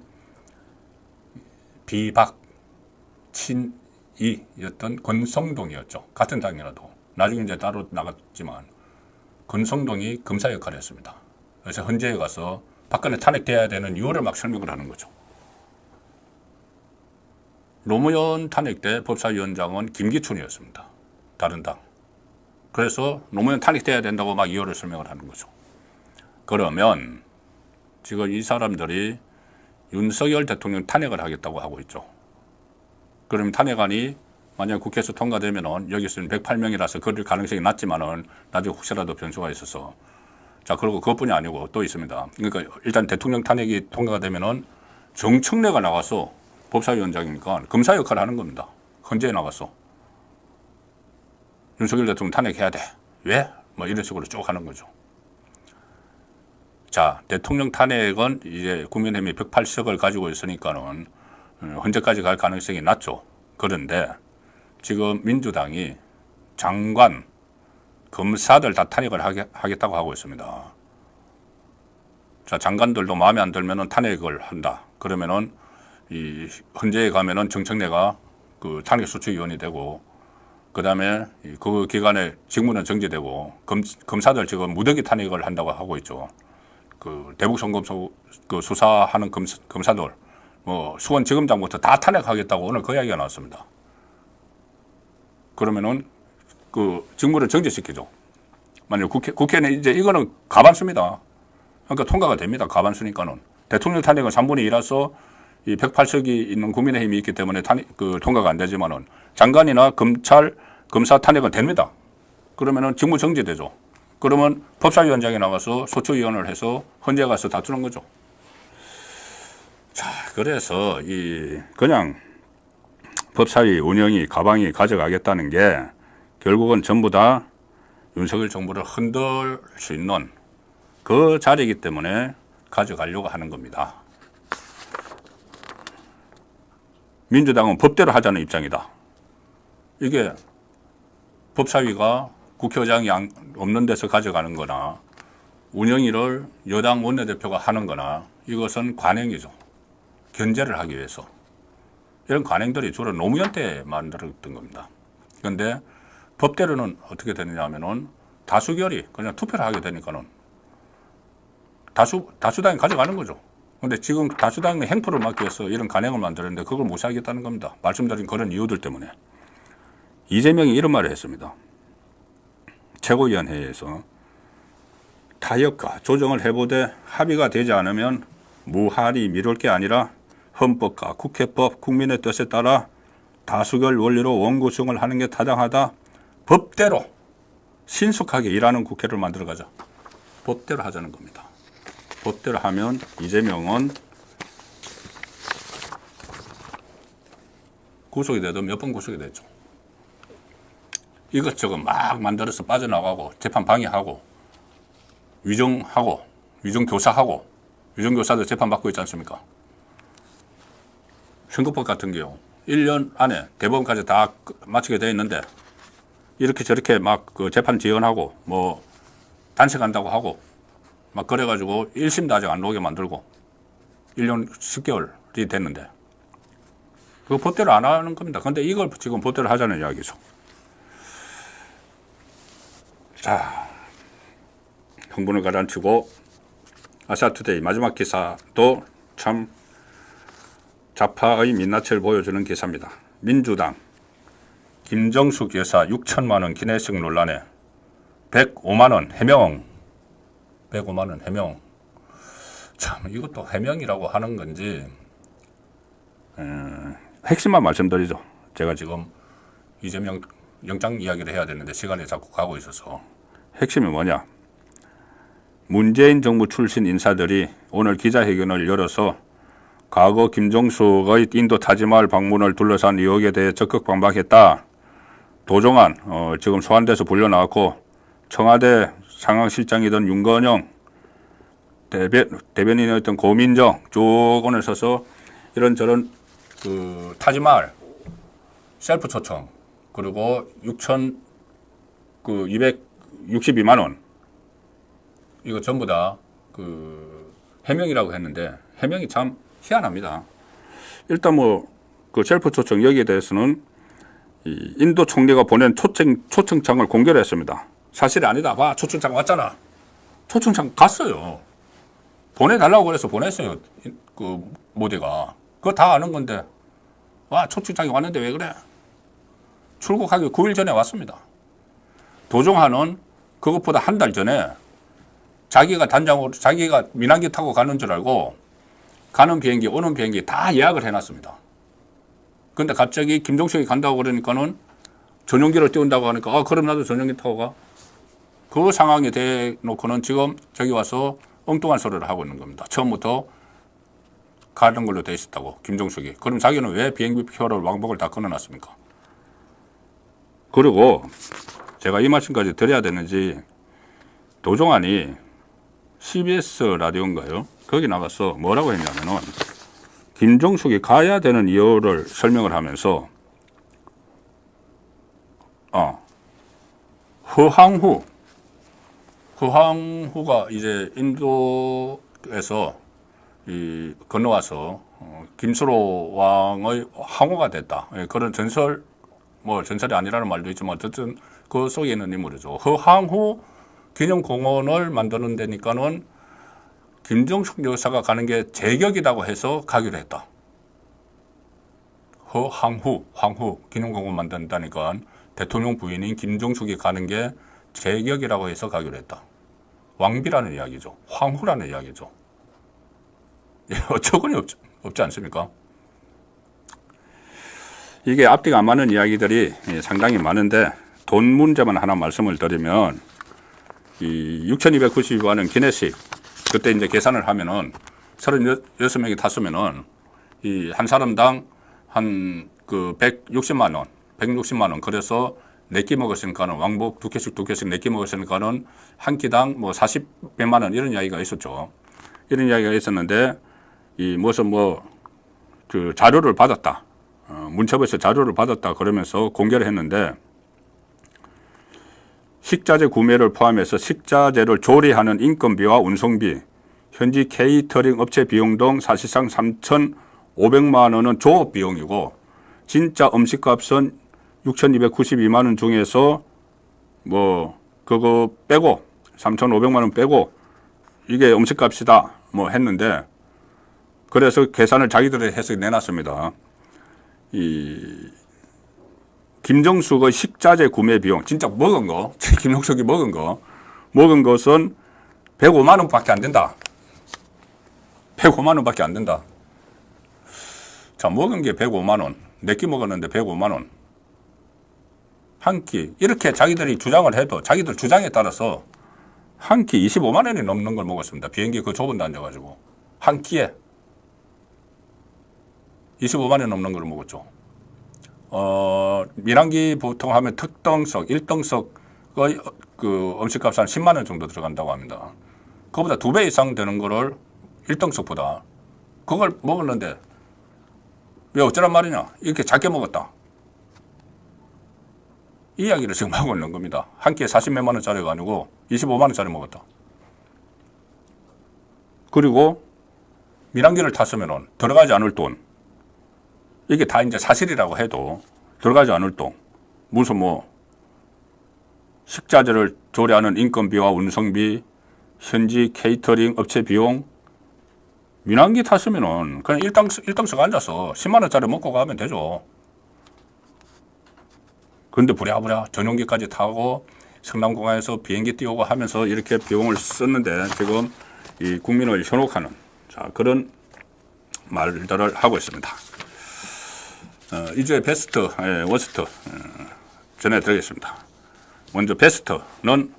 비박 친이였던 권성동이었죠. 같은 당이라도. 나중에 이제 따로 나갔지만 권성동이 검사 역할을 했습니다. 그래서 헌재에 가서 박근혜 탄핵돼야 되는 이유를 막 설명을 하는 거죠. 노무현 탄핵 때 법사위원장은 김기춘이었습니다. 다른 당. 그래서 노무현 탄핵돼야 된다고 막 이유를 설명을 하는 거죠. 그러면 지금 이 사람들이 윤석열 대통령 탄핵을 하겠다고 하고 있죠. 그러면 탄핵안이 만약 국회에서 통과되면은 여기 있으면 108명이라서 그럴 가능성이 낮지만은 나중에 혹시라도 변수가 있어서 자 그리고 그것뿐이 아니고 또 있습니다. 그러니까 일단 대통령 탄핵이 통과가 되면은 정청래가 나가서 법사위원장이니까 검사 역할을 하는 겁니다. 헌재에 나가서 윤석열 대통령 탄핵해야 돼. 왜? 뭐 이런 식으로 쭉 하는 거죠. 자, 대통령 탄핵은 이제 국민의힘이 108석을 가지고 있으니까는 헌재까지 갈 가능성이 낮죠. 그런데 지금 민주당이 장관, 검사들 다 탄핵을 하겠다고 하고 있습니다. 자, 장관들도 마음에 안 들면은 탄핵을 한다. 그러면은 이 헌재에 가면은 정청래가 그 탄핵소추위원이 되고 그 다음에 그 기간에 직무는 정지되고 검사들 지금 무더기 탄핵을 한다고 하고 있죠. 그 대북 송금소 그 수사하는 검사들 뭐 수원지검장부터 다 탄핵하겠다고 오늘 그 이야기가 나왔습니다. 그러면은 그 직무를 정지시키죠. 만약 국회는 이제 이거는 가반수입니다. 그러니까 통과가 됩니다. 가반수니까는 대통령 탄핵은 3분의 2라서 이 108석이 있는 국민의힘이 있기 때문에 그 통과가 안 되지만은 장관이나 검사 탄핵은 됩니다. 그러면은 직무 정지되죠. 그러면 법사위원장이 나가서 소추위원을 해서 헌재 가서 다투는 거죠. 자, 그래서 그냥 법사위 운영이 가방이 가져가겠다는 게 결국은 전부 다 윤석열 정부를 흔들 수 있는 그 자리이기 때문에 가져가려고 하는 겁니다. 민주당은 법대로 하자는 입장이다. 이게 법사위가 국회의장이 없는 데서 가져가는 거나 운영위를 여당 원내대표가 하는 거나 이것은 관행이죠. 견제를 하기 위해서. 이런 관행들이 주로 노무현 때 만들었던 겁니다. 그런데 법대로는 어떻게 되느냐 하면은 다수결이 그냥 투표를 하게 되니까는 다수당이 가져가는 거죠. 근데 지금 다수당의 행포를 막기 위해서 이런 관행을 만들었는데 그걸 무시하겠다는 겁니다. 말씀드린 그런 이유들 때문에. 이재명이 이런 말을 했습니다. 최고위원회에서 타협과 조정을 해보되 합의가 되지 않으면 무할히 미룰 게 아니라 헌법과 국회법, 국민의 뜻에 따라 다수결 원리로 원구성을 하는 게 타당하다. 법대로 신속하게 일하는 국회를 만들어가자. 법대로 하자는 겁니다. 법대로 하면 이재명은 구속이 돼도 몇 번 구속이 됐죠. 이것저것 막 만들어서 빠져나가고 재판 방해하고 위정하고 위정교사하고 위정교사도 재판받고 있지 않습니까? 선거법 같은 경우 1년 안에 대법원까지 다 마치게 되어 있는데 이렇게 저렇게 막 그 재판 지연하고 뭐 단식한다고 하고 막 그래가지고 1심도 아직 안 나오게 만들고 1년 10개월이 됐는데 그거 법대로 안 하는 겁니다. 근데 이걸 지금 법대로 하자는 이야기죠. 자, 흥분을 가라앉히고 아시아투데이 마지막 기사도 참 좌파의 민낯을 보여주는 기사입니다. 민주당 김정숙 여사 6천만 원 기내식 논란에 105만 원 해명. 105만 원 해명. 참 이것도 해명이라고 하는 건지 핵심만 말씀드리죠. 제가 지금 이재명 영장 이야기를 해야 되는데 시간이 자꾸 가고 있어서 핵심이 뭐냐. 문재인 정부 출신 인사들이 오늘 기자회견을 열어서 과거 김정숙의 인도 타지마을 방문을 둘러싼 의혹에 대해 적극 반박했다. 도종환 지금 소환돼서 불려나왔고 청와대 상황실장이던 윤건영 대변인이었던 고민정 쭉 오늘 서서 이런저런 그 타지마을 셀프 초청 그리고 262만 원 이거 전부 다 그 해명이라고 했는데 해명이 참 희한합니다. 일단 뭐 그 셀프 초청 여기에 대해서는 이 인도 총리가 보낸 초청장을 공개를 했습니다. 사실이 아니다. 봐, 초청장 왔잖아. 초청장 갔어요. 보내달라고 그래서 보냈어요. 그 모디가. 그거 다 아는 건데 와, 초청장이 왔는데 왜 그래? 출국하기 9일 전에 왔습니다. 도종환은 그것보다 한 달 전에 자기가 단장으로 자기가 민항기 타고 가는 줄 알고 가는 비행기 오는 비행기 다 예약을 해놨습니다. 근데 갑자기 김정숙이 간다고 그러니까는 전용기를 띄운다고 하니까 그럼 나도 전용기 타고 가. 그 상황에 대해놓고는 지금 저기 와서 엉뚱한 소리를 하고 있는 겁니다. 처음부터 가는 걸로 돼 있었다고 김정숙이. 그럼 자기는 왜 비행기표를 왕복을 다 끊어놨습니까? 그리고 제가 이 말씀까지 드려야 되는지 도종환이 CBS 라디오인가요? 거기 나가서 뭐라고 했냐면은 김정숙이 가야 되는 이유를 설명을 하면서 허황후가 이제 인도에서 건너와서 김수로 왕의 항우가 됐다. 그런 전설, 뭐 전설이 아니라는 말도 있지만 어쨌든 그 속에 있는 인물이죠. 허황후 기념공원을 만드는 데니까는 김정숙 여사가 가는 게 제격이라고 해서 가기로 했다. 황후 기념공원 만든다니까 대통령 부인인 김정숙이 가는 게 제격이라고 해서 가기로 했다. 왕비라는 이야기죠. 황후라는 이야기죠. 어처구니 없지 않습니까? 이게 앞뒤가 안 맞는 이야기들이 상당히 많은데 돈 문제만 하나 말씀을 드리면 이 6,292만원 기내식 그때 이제 계산을 하면은 36명이 탔으면은 이 한 사람당 한 그 160만 원 그래서 4끼 먹었으니까는 왕복 2개씩 4끼 먹었으니까는 한 끼당 뭐 40몇만 원 이런 이야기가 있었죠. 이런 이야기가 있었는데 이 무슨 그 자료를 받았다. 문체부에서 자료를 받았다 그러면서 공개를 했는데 식자재 구매를 포함해서 식자재를 조리하는 인건비와 운송비, 현지 케이터링 업체 비용 등 사실상 3,500만 원은 조업 비용이고 진짜 음식값은 6,292만 원 중에서 그거 빼고 3,500만 원 빼고 이게 음식값이다 했는데 그래서 계산을 자기들이 해서 내놨습니다. 이 김정숙의 식자재 구매 비용 진짜 먹은 거 김정숙이 먹은 것은 105만 원밖에 안 된다. 105만 원밖에 안 된다. 자, 먹은 게 105만 원. 4끼 먹었는데 105만 원. 한 끼. 이렇게 자기들이 주장을 해도 자기들 주장에 따라서 한 끼 25만 원이 넘는 걸 먹었습니다. 비행기 그 좁은 데 앉아가지고. 한 끼에 25만 원이 넘는 걸 먹었죠. 민항기 보통 하면 특등석, 1등석의 그 음식값 한 10만 원 정도 들어간다고 합니다. 그거보다 2배 이상 되는 거를 1등석보다 그걸 먹었는데 왜 어쩌란 말이냐. 이렇게 작게 먹었다. 이 이야기를 지금 하고 있는 겁니다. 한 끼에 40몇만 원짜리가 아니고 25만 원짜리 먹었다. 그리고 민항기를 탔으면 들어가지 않을 돈 이게 다 이제 사실이라고 해도 들어가지 않을 돈 무슨 식자재를 조리하는 인건비와 운송비 현지 케이터링 업체 비용 민항기 탔으면은 그냥 1등석 앉아서 10만 원짜리 먹고 가면 되죠. 그런데 부랴부랴 전용기까지 타고 성남공항에서 비행기 띄우고 하면서 이렇게 비용을 썼는데 지금 이 국민을 현혹하는 그런 말들을 하고 있습니다. 이 주의 베스트, 워스트 전해드리겠습니다. 먼저 베스트는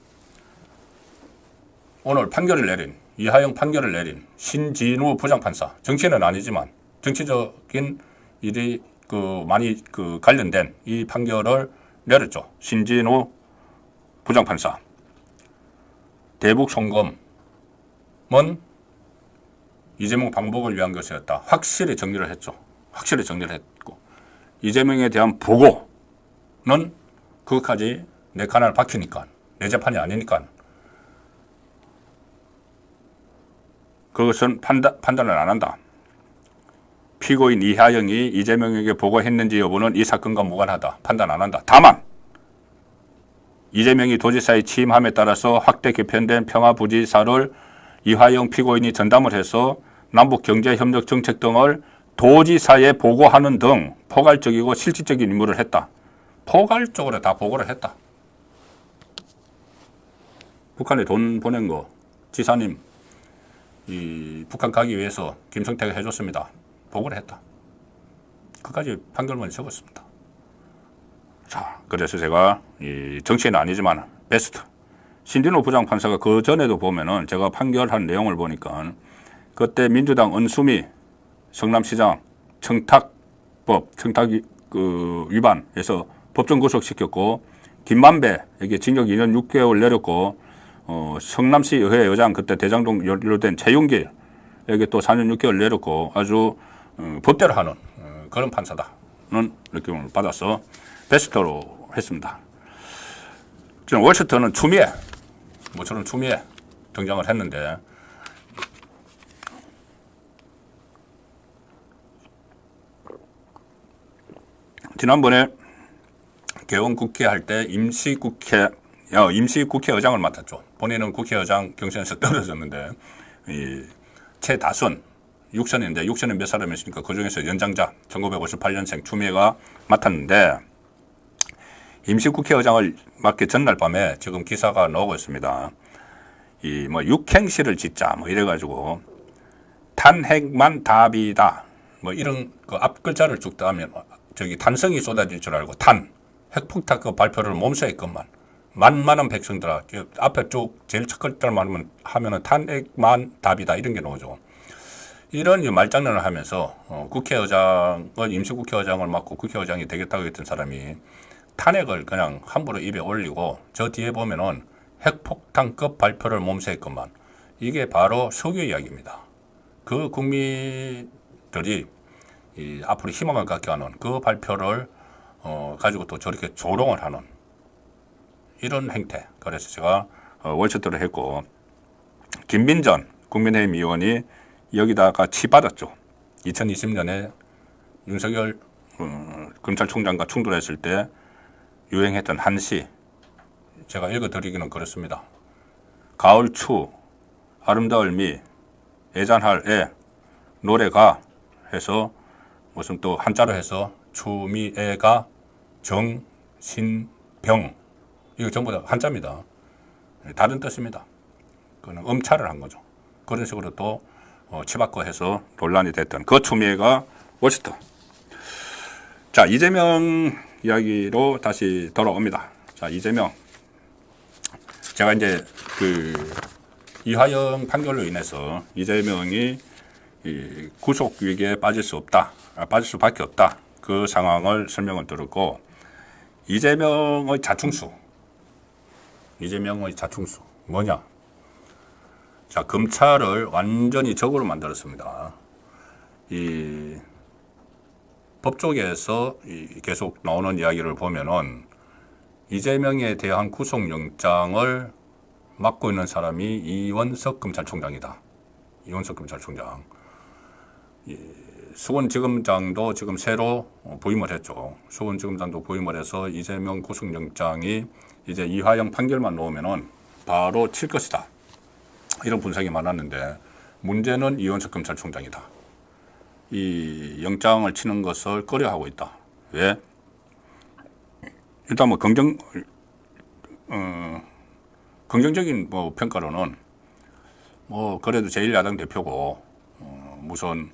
오늘 판결을 내린 이하영 판결을 내린 신진우 부장판사. 정치는 아니지만 정치적인 일이 많이 관련된 이 판결을 내렸죠. 신진우 부장판사. 대북 송금은 이재명 방북을 위한 것이었다. 확실히 정리를 했죠. 확실히 정리를 했고 이재명에 대한 보고는 그것까지 내 칸을 박히니까 내 재판이 아니니까 그것은 판단을 안 한다. 피고인 이하영이 이재명에게 보고했는지 여부는 이 사건과 무관하다. 판단 안 한다. 다만 이재명이 도지사에 취임함에 따라서 확대 개편된 평화부지사를 이하영 피고인이 전담을 해서 남북경제협력 정책 등을 도지사에 보고하는 등 포괄적이고 실질적인 임무를 했다. 포괄적으로 다 보고를 했다. 북한에 돈 보낸 거 지사님 이 북한 가기 위해서 김성태가 해줬습니다. 보고를 했다. 그까지 판결문에 적었습니다. 자, 그래서 제가 이 정치인은 아니지만 베스트 신진우 부장판사가 그 전에도 보면은 제가 판결한 내용을 보니까 그때 민주당 은수미 성남시장 청탁법 위반해서 법정 구속시켰고 김만배에게 징역 2년 6개월 내렸고 성남시 의회 의장 그때 대장동 연루된 최윤길에게 또 4년 6개월 내렸고 아주 법대로 하는 그런 판사다는 느낌을 받아서 베스트로 했습니다. 저는 월스트는 추미애 모처럼 추미애 등장을 했는데 지난번에 개원국회 할 때 임시국회의장을 맡았죠. 본인은 국회의장 경선에서 떨어졌는데 이 최다선 6선인데 6선에 몇 사람이 있으니까 그중에서 연장자 1958년생 추미애가 맡았는데 임시국회의장을 맡기 전날 밤에 지금 기사가 나오고 있습니다. 이 육행시를 짓자 이래가지고 탄핵만 답이다 이런 그 앞 글자를 쭉 따면 탄성이 쏟아질 줄 알고 핵폭탄 그 발표를 몸소 했건만 만만한 백성들아, 앞에 쭉 제일 첫 글자만 하면은 탄핵만 답이다 이런 게 나오죠. 이런 말장난을 하면서 국회의장을 임시국회의장을 맡고 국회의장이 되겠다고 했던 사람이 탄핵을 그냥 함부로 입에 올리고 저 뒤에 보면은 핵폭탄급 발표를 몸소 했건만 이게 바로 석유 이야기입니다. 그 국민들이 앞으로 희망을 갖게 하는 그 발표를 가지고 또 저렇게 조롱을 하는 이런 행태. 그래서 제가 원셔트를 했고, 김민전 국민의힘 의원이 여기다가 치받았죠. 2020년에 윤석열 검찰총장과 충돌했을 때 유행했던 한시, 제가 읽어드리기는 그렇습니다. 가을 추 아름다울 미 애잔할 애 노래가 해서 무슨 또 한자로 해서 추미애가 정신병, 이거 전부 다 한자입니다. 다른 뜻입니다. 그는 음차를 한 거죠. 그런 식으로 또 치받고 해서 논란이 됐던 그 추미애가 워시터. 자, 이재명 이야기로 다시 돌아옵니다. 자, 이재명. 제가 이제 이화영 판결로 인해서 이재명이 구속 위기에 빠질 수밖에 없다. 그 상황을 설명을 들었고, 이재명의 자충수 뭐냐? 자, 검찰을 완전히 적으로 만들었습니다. 이 법조계에서 계속 나오는 이야기를 보면은 이재명에 대한 구속영장을 맡고 있는 사람이 이원석 검찰총장이다. 이원석 검찰총장. 수원지검장도 지금 새로 부임을 했죠. 수원지검장도 부임을 해서 이재명 구속영장이 이제 이화영 판결만 나오면은 바로 칠 것이다. 이런 분석이 많았는데 문제는 이원석 검찰총장이다. 이 영장을 치는 것을 꺼려하고 있다. 왜? 일단 긍정적인 평가로는 그래도 제1야당 대표고 무슨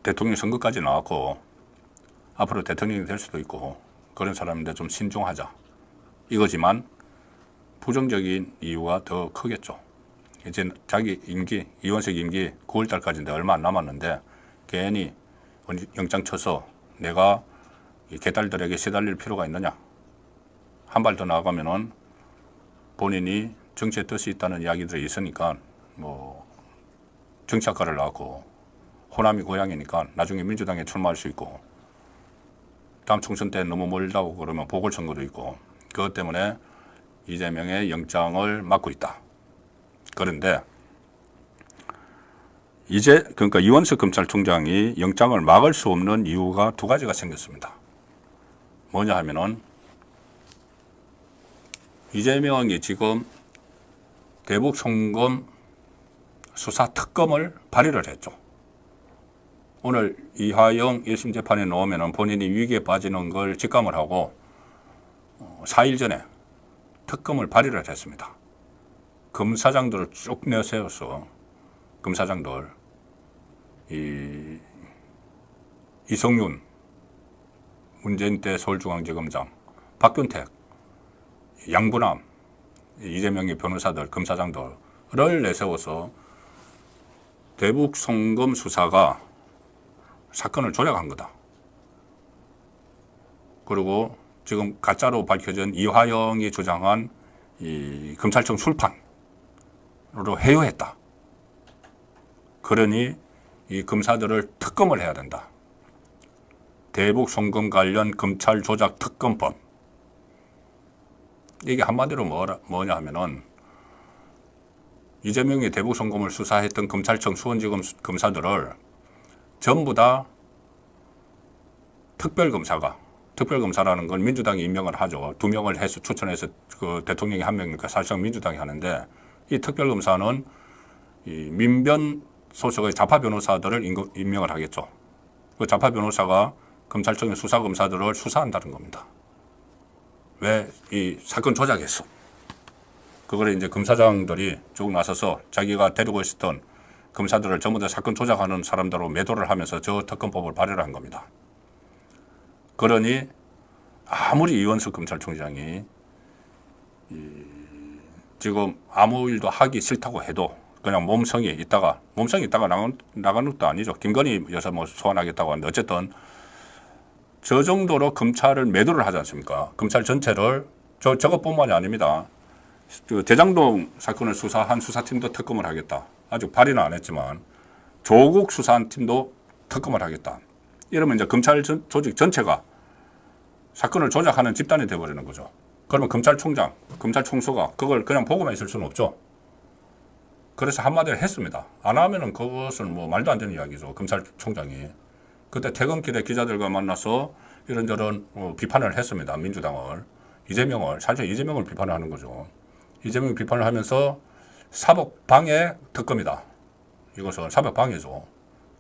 대통령 선거까지 나왔고 앞으로 대통령이 될 수도 있고 그런 사람인데 좀 신중하자 이거지만 부정적인 이유가 더 크겠죠. 이제 자기 임기, 이원석 임기 9월 달까지인데 얼마 안 남았는데 괜히 영장 쳐서 내가 개딸들에게 시달릴 필요가 있느냐. 한 발 더 나아가면은 본인이 정치에 뜻이 있다는 이야기들이 있으니까 정치학과를 나왔고 호남이 고향이니까 나중에 민주당에 출마할 수 있고 다음 총선 때 너무 멀다고 그러면 보궐선거도 있고 그것 때문에 이재명의 영장을 막고 있다. 그런데 그러니까 이원석 검찰총장이 영장을 막을 수 없는 이유가 두 가지가 생겼습니다. 뭐냐 하면은 이재명이 지금 대북 송금 수사 특검을 발의를 했죠. 오늘 이화영 1심 재판에 나오면은 본인이 위기에 빠지는 걸 직감을 하고 4일 전에 특검을 발의를 했습니다. 검사장들을 쭉 내세워서 검사장들 이성윤 문재인 때 서울중앙지검장, 박균택, 양부남, 이재명의 변호사들, 검사장들을 내세워서 대북 송금 수사가 사건을 조작한 거다. 그리고 지금 가짜로 밝혀진 이화영이 주장한 이 검찰청 술판으로 회유했다. 그러니 이 검사들을 특검을 해야 된다. 대북 송금 관련 검찰 조작 특검법. 이게 한마디로 뭐냐 하면은 이재명이 대북 송금을 수사했던 검찰청 수원지검 검사들을 전부 다 특별검사라는 건 민주당이 임명을 하죠. 2명을 해서 추천해서 그 대통령이 1명이니까 사실상 민주당이 하는데 이 특별검사는 이 민변 소속의 좌파 변호사들을 임명을 하겠죠. 그 좌파 변호사가 검찰청의 수사검사들을 수사한다는 겁니다. 왜 이 사건 조작했어? 그걸 이제 검사장들이 쭉 나서서 자기가 데리고 있었던 검사들을 전부 다 사건 조작하는 사람들로 매도를 하면서 저 특검법을 발의를 한 겁니다. 그러니 아무리 이원석 검찰총장이 지금 아무 일도 하기 싫다고 해도 그냥 몸성이 있다가 나가는 것도 아니죠. 김건희 여사 뭐 소환하겠다고 하는데 어쨌든 저 정도로 검찰을 매도를 하지 않습니까? 검찰 전체를 저것뿐만이 아닙니다. 대장동 사건을 수사한 수사팀도 특검을 하겠다. 아직 발의는 안 했지만 조국 수사한 팀도 특검을 하겠다. 이러면 이제 검찰 조직 전체가 사건을 조작하는 집단이 되어버리는 거죠. 그러면 검찰총장, 검찰 총수가 그걸 그냥 보고만 있을 수는 없죠. 그래서 한마디를 했습니다. 안 하면은 그것은 뭐 말도 안 되는 이야기죠. 검찰총장이. 그때 퇴근길에 기자들과 만나서 이런저런 비판을 했습니다. 민주당을. 사실 이재명을 비판을 하는 거죠. 이재명이 비판을 하면서 사법방해 특검이다. 이것은 사법방해죠.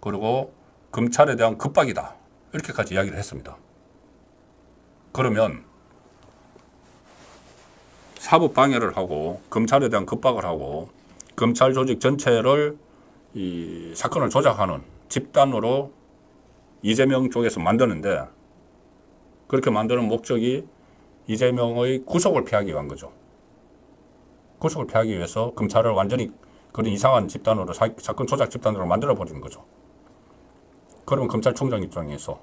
그리고 검찰에 대한 급박이다. 이렇게까지 이야기를 했습니다. 그러면 사법방해를 하고 검찰에 대한 급박을 하고 검찰 조직 전체를 이 사건을 조작하는 집단으로 이재명 쪽에서 만드는데 그렇게 만드는 목적이 이재명의 구속을 피하기 위한 거죠. 구속을 피하기 위해서 검찰을 완전히 그런 이상한 집단으로 사건 조작 집단으로 만들어버리는 거죠. 그러면 검찰총장 입장에서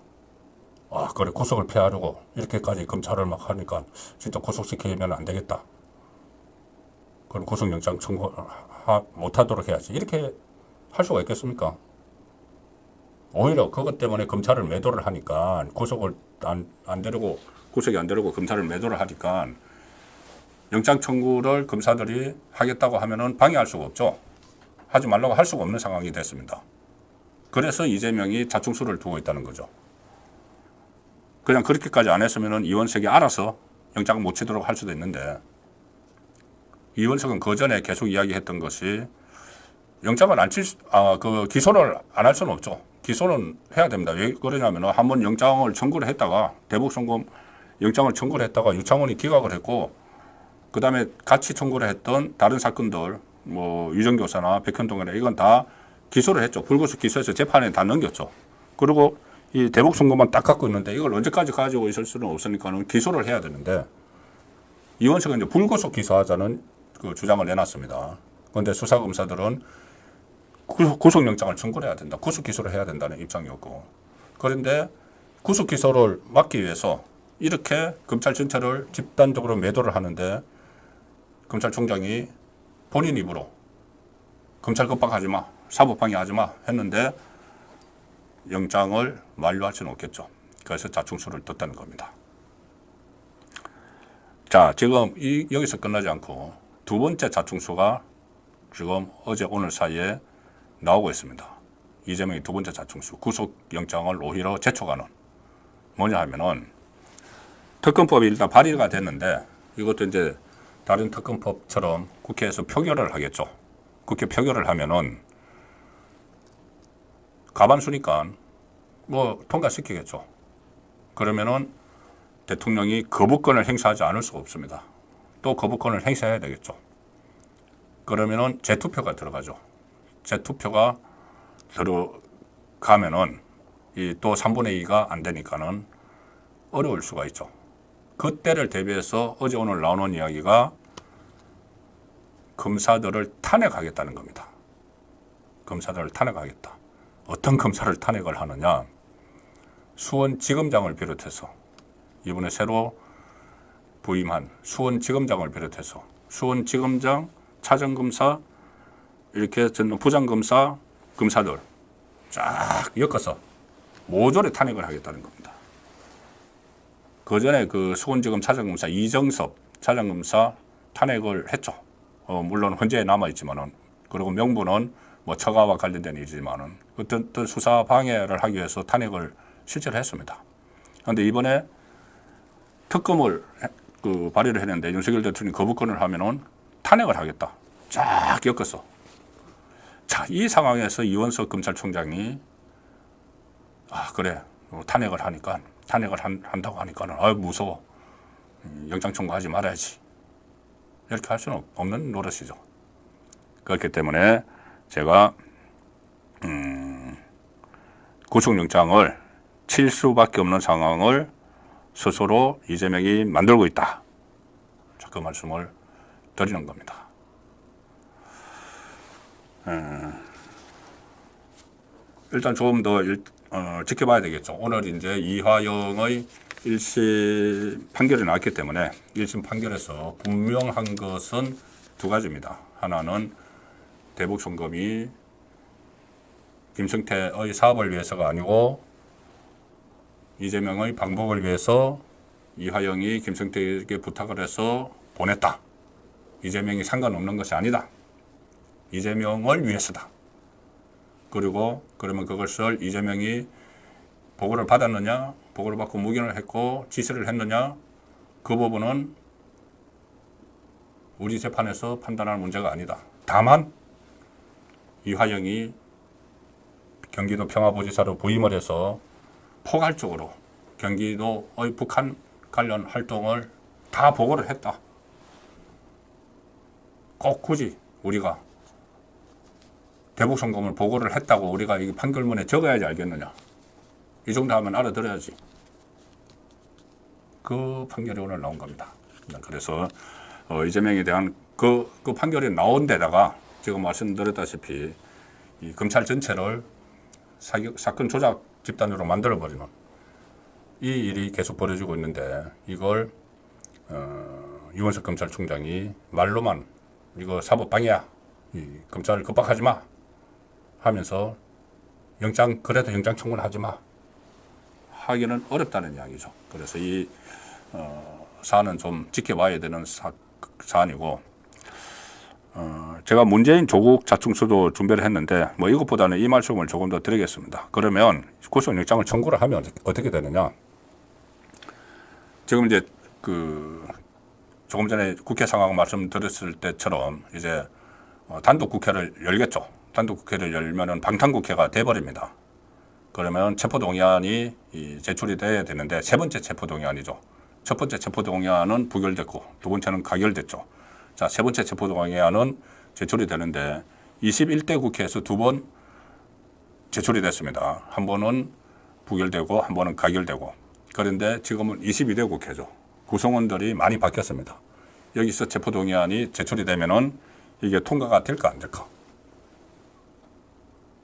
그래 구속을 피하려고 이렇게까지 검찰을 막 하니까 진짜 구속시키면 안 되겠다. 그럼 구속영장 청구 못하도록 해야지. 이렇게 할 수가 있겠습니까? 오히려 그것 때문에 검찰을 매도를 하니까 구속이 안 되려고 검찰을 매도를 하니까 영장 청구를 검사들이 하겠다고 하면은 방해할 수가 없죠. 하지 말라고 할 수가 없는 상황이 됐습니다. 그래서 이재명이 자충수를 두고 있다는 거죠. 그냥 그렇게까지 안 했으면은 이원석이 알아서 영장을 못 치도록 할 수도 있는데 이원석은 그 전에 계속 이야기했던 것이 영장을 기소를 안 할 수는 없죠. 기소는 해야 됩니다. 왜 그러냐면 한번 영장을 청구를 했다가 대북송금 영장을 청구를 했다가 유창훈이 기각을 했고 그 다음에 같이 청구를 했던 다른 사건들 뭐 유정교사나 백현동이나 이건 다 기소를 했죠. 불구속 기소해서 재판에 다 넘겼죠. 그리고 이 대북송금만 딱 갖고 있는데 이걸 언제까지 가지고 있을 수는 없으니까는 기소를 해야 되는데 이원석은 이제 불구속 기소하자는 그 주장을 내놨습니다. 그런데 수사검사들은 구속영장을 청구를 해야 된다. 구속기소를 해야 된다는 입장이었고 그런데 구속기소를 막기 위해서 이렇게 검찰 전체를 집단적으로 매도를 하는데 검찰총장이 본인 입으로 검찰 급박하지 마, 사법방해하지 마 했는데 영장을 만료할 수는 없겠죠. 그래서 자충수를 뒀다는 겁니다. 자, 지금 여기서 끝나지 않고 두 번째 자충수가 지금 어제 오늘 사이에 나오고 있습니다. 이재명이 두 번째 자충수 구속영장을 오히려 제촉하는 뭐냐 하면은 특검법이 일단 발의가 됐는데 이것도 이제 다른 특검법처럼 국회에서 표결을 하겠죠. 국회 표결을 하면은 과반수니까 뭐 통과시키겠죠. 그러면은 대통령이 거부권을 행사하지 않을 수가 없습니다. 또 거부권을 행사해야 되겠죠. 그러면은 재투표가 들어가죠. 재투표가 들어가면은 이 또 3분의 2가 안 되니까는 어려울 수가 있죠. 그때를 대비해서 어제 오늘 나오는 이야기가 검사들을 탄핵하겠다는 겁니다. 검사들을 탄핵하겠다. 어떤 검사를 탄핵을 하느냐. 수원지검장을 비롯해서 이번에 새로 부임한 수원지검장을 비롯해서 수원지검장, 차장검사, 이렇게 전 부장검사, 검사들 쫙 엮어서 모조리 탄핵을 하겠다는 겁니다. 그 전에 그 수원지검 차장검사 이정섭 차장검사 탄핵을 했죠. 물론 헌재에 남아있지만은 그리고 명분은 뭐 처가와 관련된 일이지만은 어떤 수사 방해를 하기 위해서 탄핵을 실제로 했습니다. 그런데 이번에 특검을 발의를 했는데 윤석열 대통령이 거부권을 하면은 탄핵을 하겠다. 쫙 엮어서. 자, 이 상황에서 이원석 검찰총장이 그래 탄핵을 한다고 하니까는 무서워. 영장 청구하지 말아야지. 이렇게 할 수는 없는 노릇이죠. 그렇기 때문에 제가 구속영장을 칠 수밖에 없는 상황을 스스로 이재명이 만들고 있다. 자, 그 말씀을 드리는 겁니다. 일단 좀 더 지켜봐야 되겠죠. 오늘 이제 이화영의 1심 판결이 나왔기 때문에 1심 판결에서 분명한 것은 두 가지입니다. 하나는 대북송금이 김성태의 사업을 위해서가 아니고 이재명의 방북을 위해서 이화영이 김성태에게 부탁을 해서 보냈다. 이재명이 상관없는 것이 아니다. 이재명을 위해서다. 그리고 그러면 그것을 이재명이 보고를 받았느냐, 보고를 받고 묵인을 했고 지시를 했느냐, 그 부분은 우리 재판에서 판단할 문제가 아니다. 다만 이화영이 경기도 평화부지사로 부임을 해서 포괄적으로 경기도의 북한 관련 활동을 다 보고를 했다. 꼭 굳이 우리가 대북송금을 보고를 했다고 우리가 이 판결문에 적어야지 알겠느냐. 이 정도 하면 알아들어야지. 그 판결이 오늘 나온 겁니다. 그래서 이재명에 대한 그 판결이 나온 데다가 지금 말씀드렸다시피 이 검찰 전체를 사건 조작 집단으로 만들어버리는 이 일이 계속 벌어지고 있는데 이걸 유원석 검찰총장이 말로만 이거 사법방해야, 검찰을 겁박하지 마 하면서 그래도 영장 청구하지 마 하기는 어렵다는 이야기죠. 그래서 이 사안은 좀 지켜봐야 되는 사안이고, 제가 문재인 조국 자충수도 준비를 했는데 뭐 이것보다는 이 말씀을 조금 더 드리겠습니다. 그러면 구속영장을 청구를 하면 어떻게 되느냐? 지금 이제 조금 전에 국회 상황 말씀드렸을 때처럼 이제 단독 국회를 열겠죠. 단독 국회를 열면은 방탄국회가 돼버립니다. 그러면 체포동의안이 제출이 돼야 되는데 세 번째 체포동의안이죠. 첫 번째 체포동의안은 부결됐고 두 번째는 가결됐죠. 자, 세 번째 체포동의안은 제출이 되는데 21대 국회에서 두 번 제출이 됐습니다. 한 번은 부결되고 한 번은 가결되고. 그런데 지금은 22대 국회죠. 구성원들이 많이 바뀌었습니다. 여기서 체포동의안이 제출이 되면은 이게 통과가 될까 안 될까?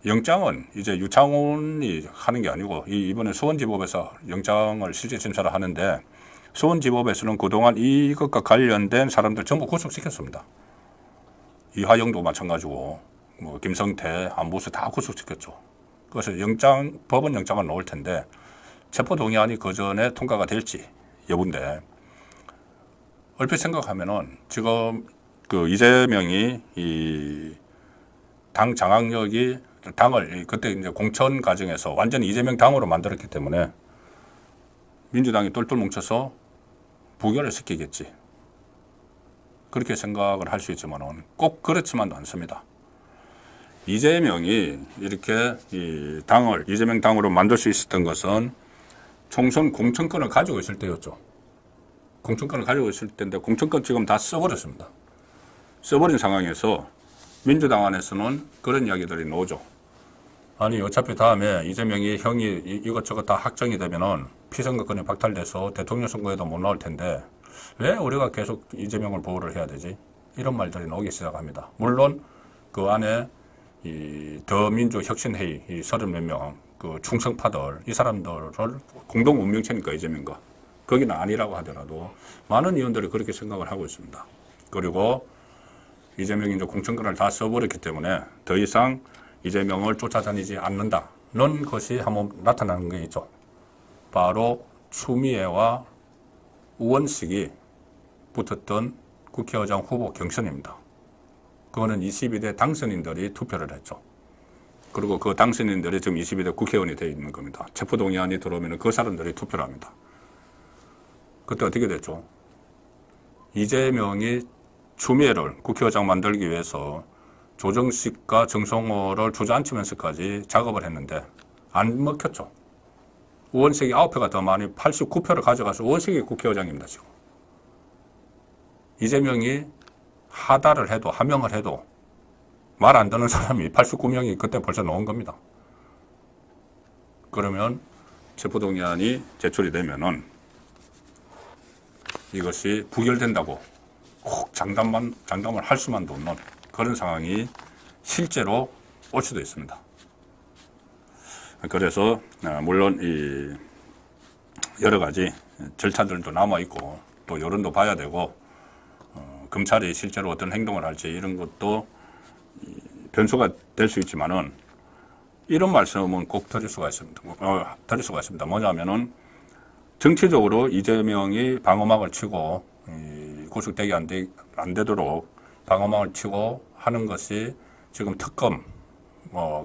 영장은 이제 유창훈이 하는 게 아니고 이번에 수원지법에서 영장을 실질 심사를 하는데 수원지법에서는 그동안 이것과 관련된 사람들 전부 구속시켰습니다. 이화영도 마찬가지고 뭐 김성태, 안보수 다 구속시켰죠. 그래서 법원 영장은 나올 텐데 체포동의안이 그 전에 통과가 될지 여부인데, 얼핏 생각하면은 지금 이재명이 이 당 장악력이 당을 그때 이제 공천 과정에서 완전히 이재명 당으로 만들었기 때문에 민주당이 똘똘 뭉쳐서 부결을 시키겠지. 그렇게 생각을 할 수 있지만은 꼭 그렇지만도 않습니다. 이재명이 이렇게 이 당을 이재명 당으로 만들 수 있었던 것은 총선 공천권을 가지고 있을 때였죠. 공천권을 가지고 있을 때인데 공천권 지금 다 써버렸습니다. 써버린 상황에서 민주당 안에서는 그런 이야기들이 나오죠. 아니 어차피 다음에 이재명이 형이 이것저것 다 확정이 되면은 피선거권이 박탈돼서 대통령 선거에도 못 나올 텐데 왜 우리가 계속 이재명을 보호를 해야 되지? 이런 말들이 나오기 시작합니다. 물론 그 안에 이 더민주혁신회의 이 30몇 명 충성파들 이 사람들을 공동 운명체니까 이재명과 거기는 아니라고 하더라도 많은 의원들이 그렇게 생각을 하고 있습니다. 그리고 이재명이 이제 공천권을 다 써버렸기 때문에 더 이상 이재명을 쫓아다니지 않는다는 것이 한번 나타나는 게 있죠. 바로 추미애와 우원식이 붙었던 국회의장 후보 경선입니다. 그거는 22대 당선인들이 투표를 했죠. 그리고 그 당선인들이 지금 22대 국회의원이 되어 있는 겁니다. 체포동의안이 들어오면 그 사람들이 투표를 합니다. 그때 어떻게 됐죠? 이재명이 추미애를 국회의장 만들기 위해서 조정식과 정성호를 주저앉히면서까지 작업을 했는데 안 먹혔죠. 우원식이 9표가 더 많이 89표를 가져가서 우원식이 국회의장입니다. 지금. 이재명이 하다를 해도 하명을 해도 말 안 듣는 사람이 89명이 그때 벌써 나온 겁니다. 그러면 체포동의안이 제출이 되면은 이것이 부결된다고 꼭 장담을 할 수만도 없는 그런 상황이 실제로 올 수도 있습니다. 그래서 물론 이 여러 가지 절차들도 남아 있고 또 여론도 봐야 되고 검찰이 실제로 어떤 행동을 할지 이런 것도 변수가 될 수 있지만은 이런 말씀은 꼭 드릴 수가 있습니다. 뭐냐면은 정치적으로 이재명이 방어막을 치고 구속되기 안 되도록 방어막을 치고 하는 것이 지금 특검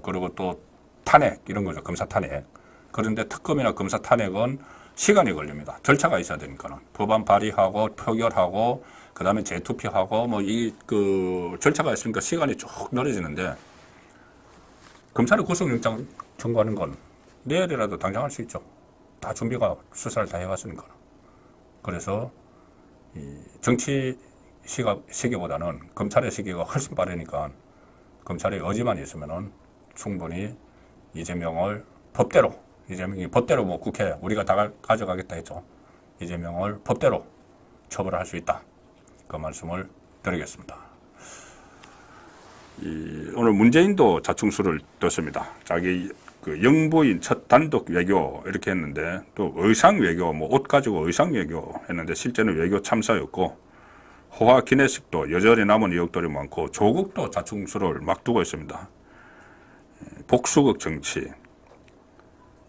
그리고 또 탄핵 이런 거죠. 검사 탄핵. 그런데 특검이나 검사 탄핵은 시간이 걸립니다. 절차가 있어야 되니까는 법안 발의하고 표결하고 그다음에 재투표하고 그 절차가 있으니까 시간이 쭉 늘어지는데 검찰이 구속영장 청구하는 건 내일이라도 당장 할 수 있죠. 다 준비가 수사를 다 해왔으니까. 그래서 이 정치 시기보다는 검찰의 시기가 훨씬 빠르니까 검찰의 의지만 있으면은 충분히 이재명을 이재명이 법대로 국회 우리가 다 가져가겠다 했죠. 이재명을 법대로 처벌할 수 있다. 그 말씀을 드리겠습니다. 오늘 문재인도 자충수를 뒀습니다. 자기 그 영부인 첫 단독 외교 이렇게 했는데 또 의상 외교 옷 가지고 의상 외교 했는데 실제는 외교 참사였고 호화 기내식도 여전히 남은 의혹들이 많고 조국도 자충수를 막 두고 있습니다. 복수극 정치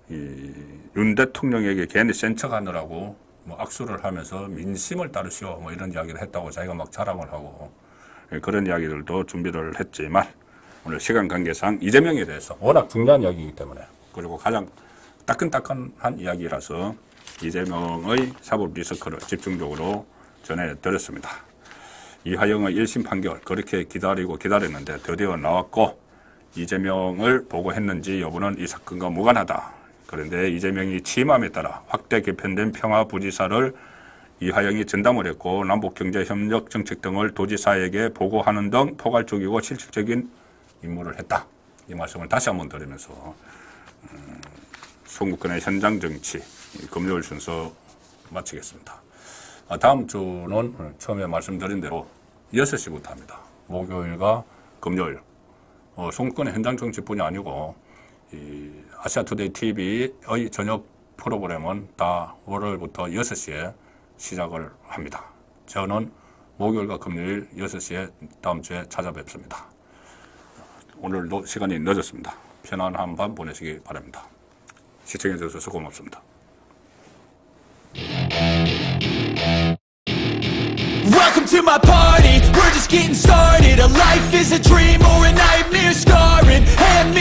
윤 대통령에게 괜히 센 척하느라고 악수를 하면서 민심을 따르시오 이런 이야기를 했다고 자기가 막 자랑을 하고 그런 이야기들도 준비를 했지만 오늘 시간 관계상 이재명에 대해서 워낙 중요한 이야기이기 때문에 그리고 가장 따끈따끈한 이야기라서 이재명의 사법 리스크를 집중적으로 전해드렸습니다. 이화영의 1심 판결 그렇게 기다렸는데 드디어 나왔고 이재명을 보고했는지 여부는 이 사건과 무관하다. 그런데 이재명이 취임함에 따라 확대 개편된 평화부지사를 이화영이 전담을 했고 남북경제협력 정책 등을 도지사에게 보고하는 등 포괄적이고 실질적인 임무를 했다. 이 말씀을 다시 한번 드리면서 송국근의 현장 정치 금요일 순서 마치겠습니다. 다음 주는 처음에 말씀드린 대로 6시부터 합니다. 목요일과 금요일 송국근의 현장 정치뿐이 아니고 이 아시아투데이 TV의 저녁 프로그램은 다 월요일부터 6시에 시작을 합니다. 저는 목요일과 금요일 6시에 다음 주에 찾아뵙습니다. 오늘도 시간이 늦었습니다. 편안한 밤 보내시기 바랍니다. 시청해 주셔서 고맙습니다. Welcome to my party, we're just getting started. A life is a dream or a nightmare scarring. Hand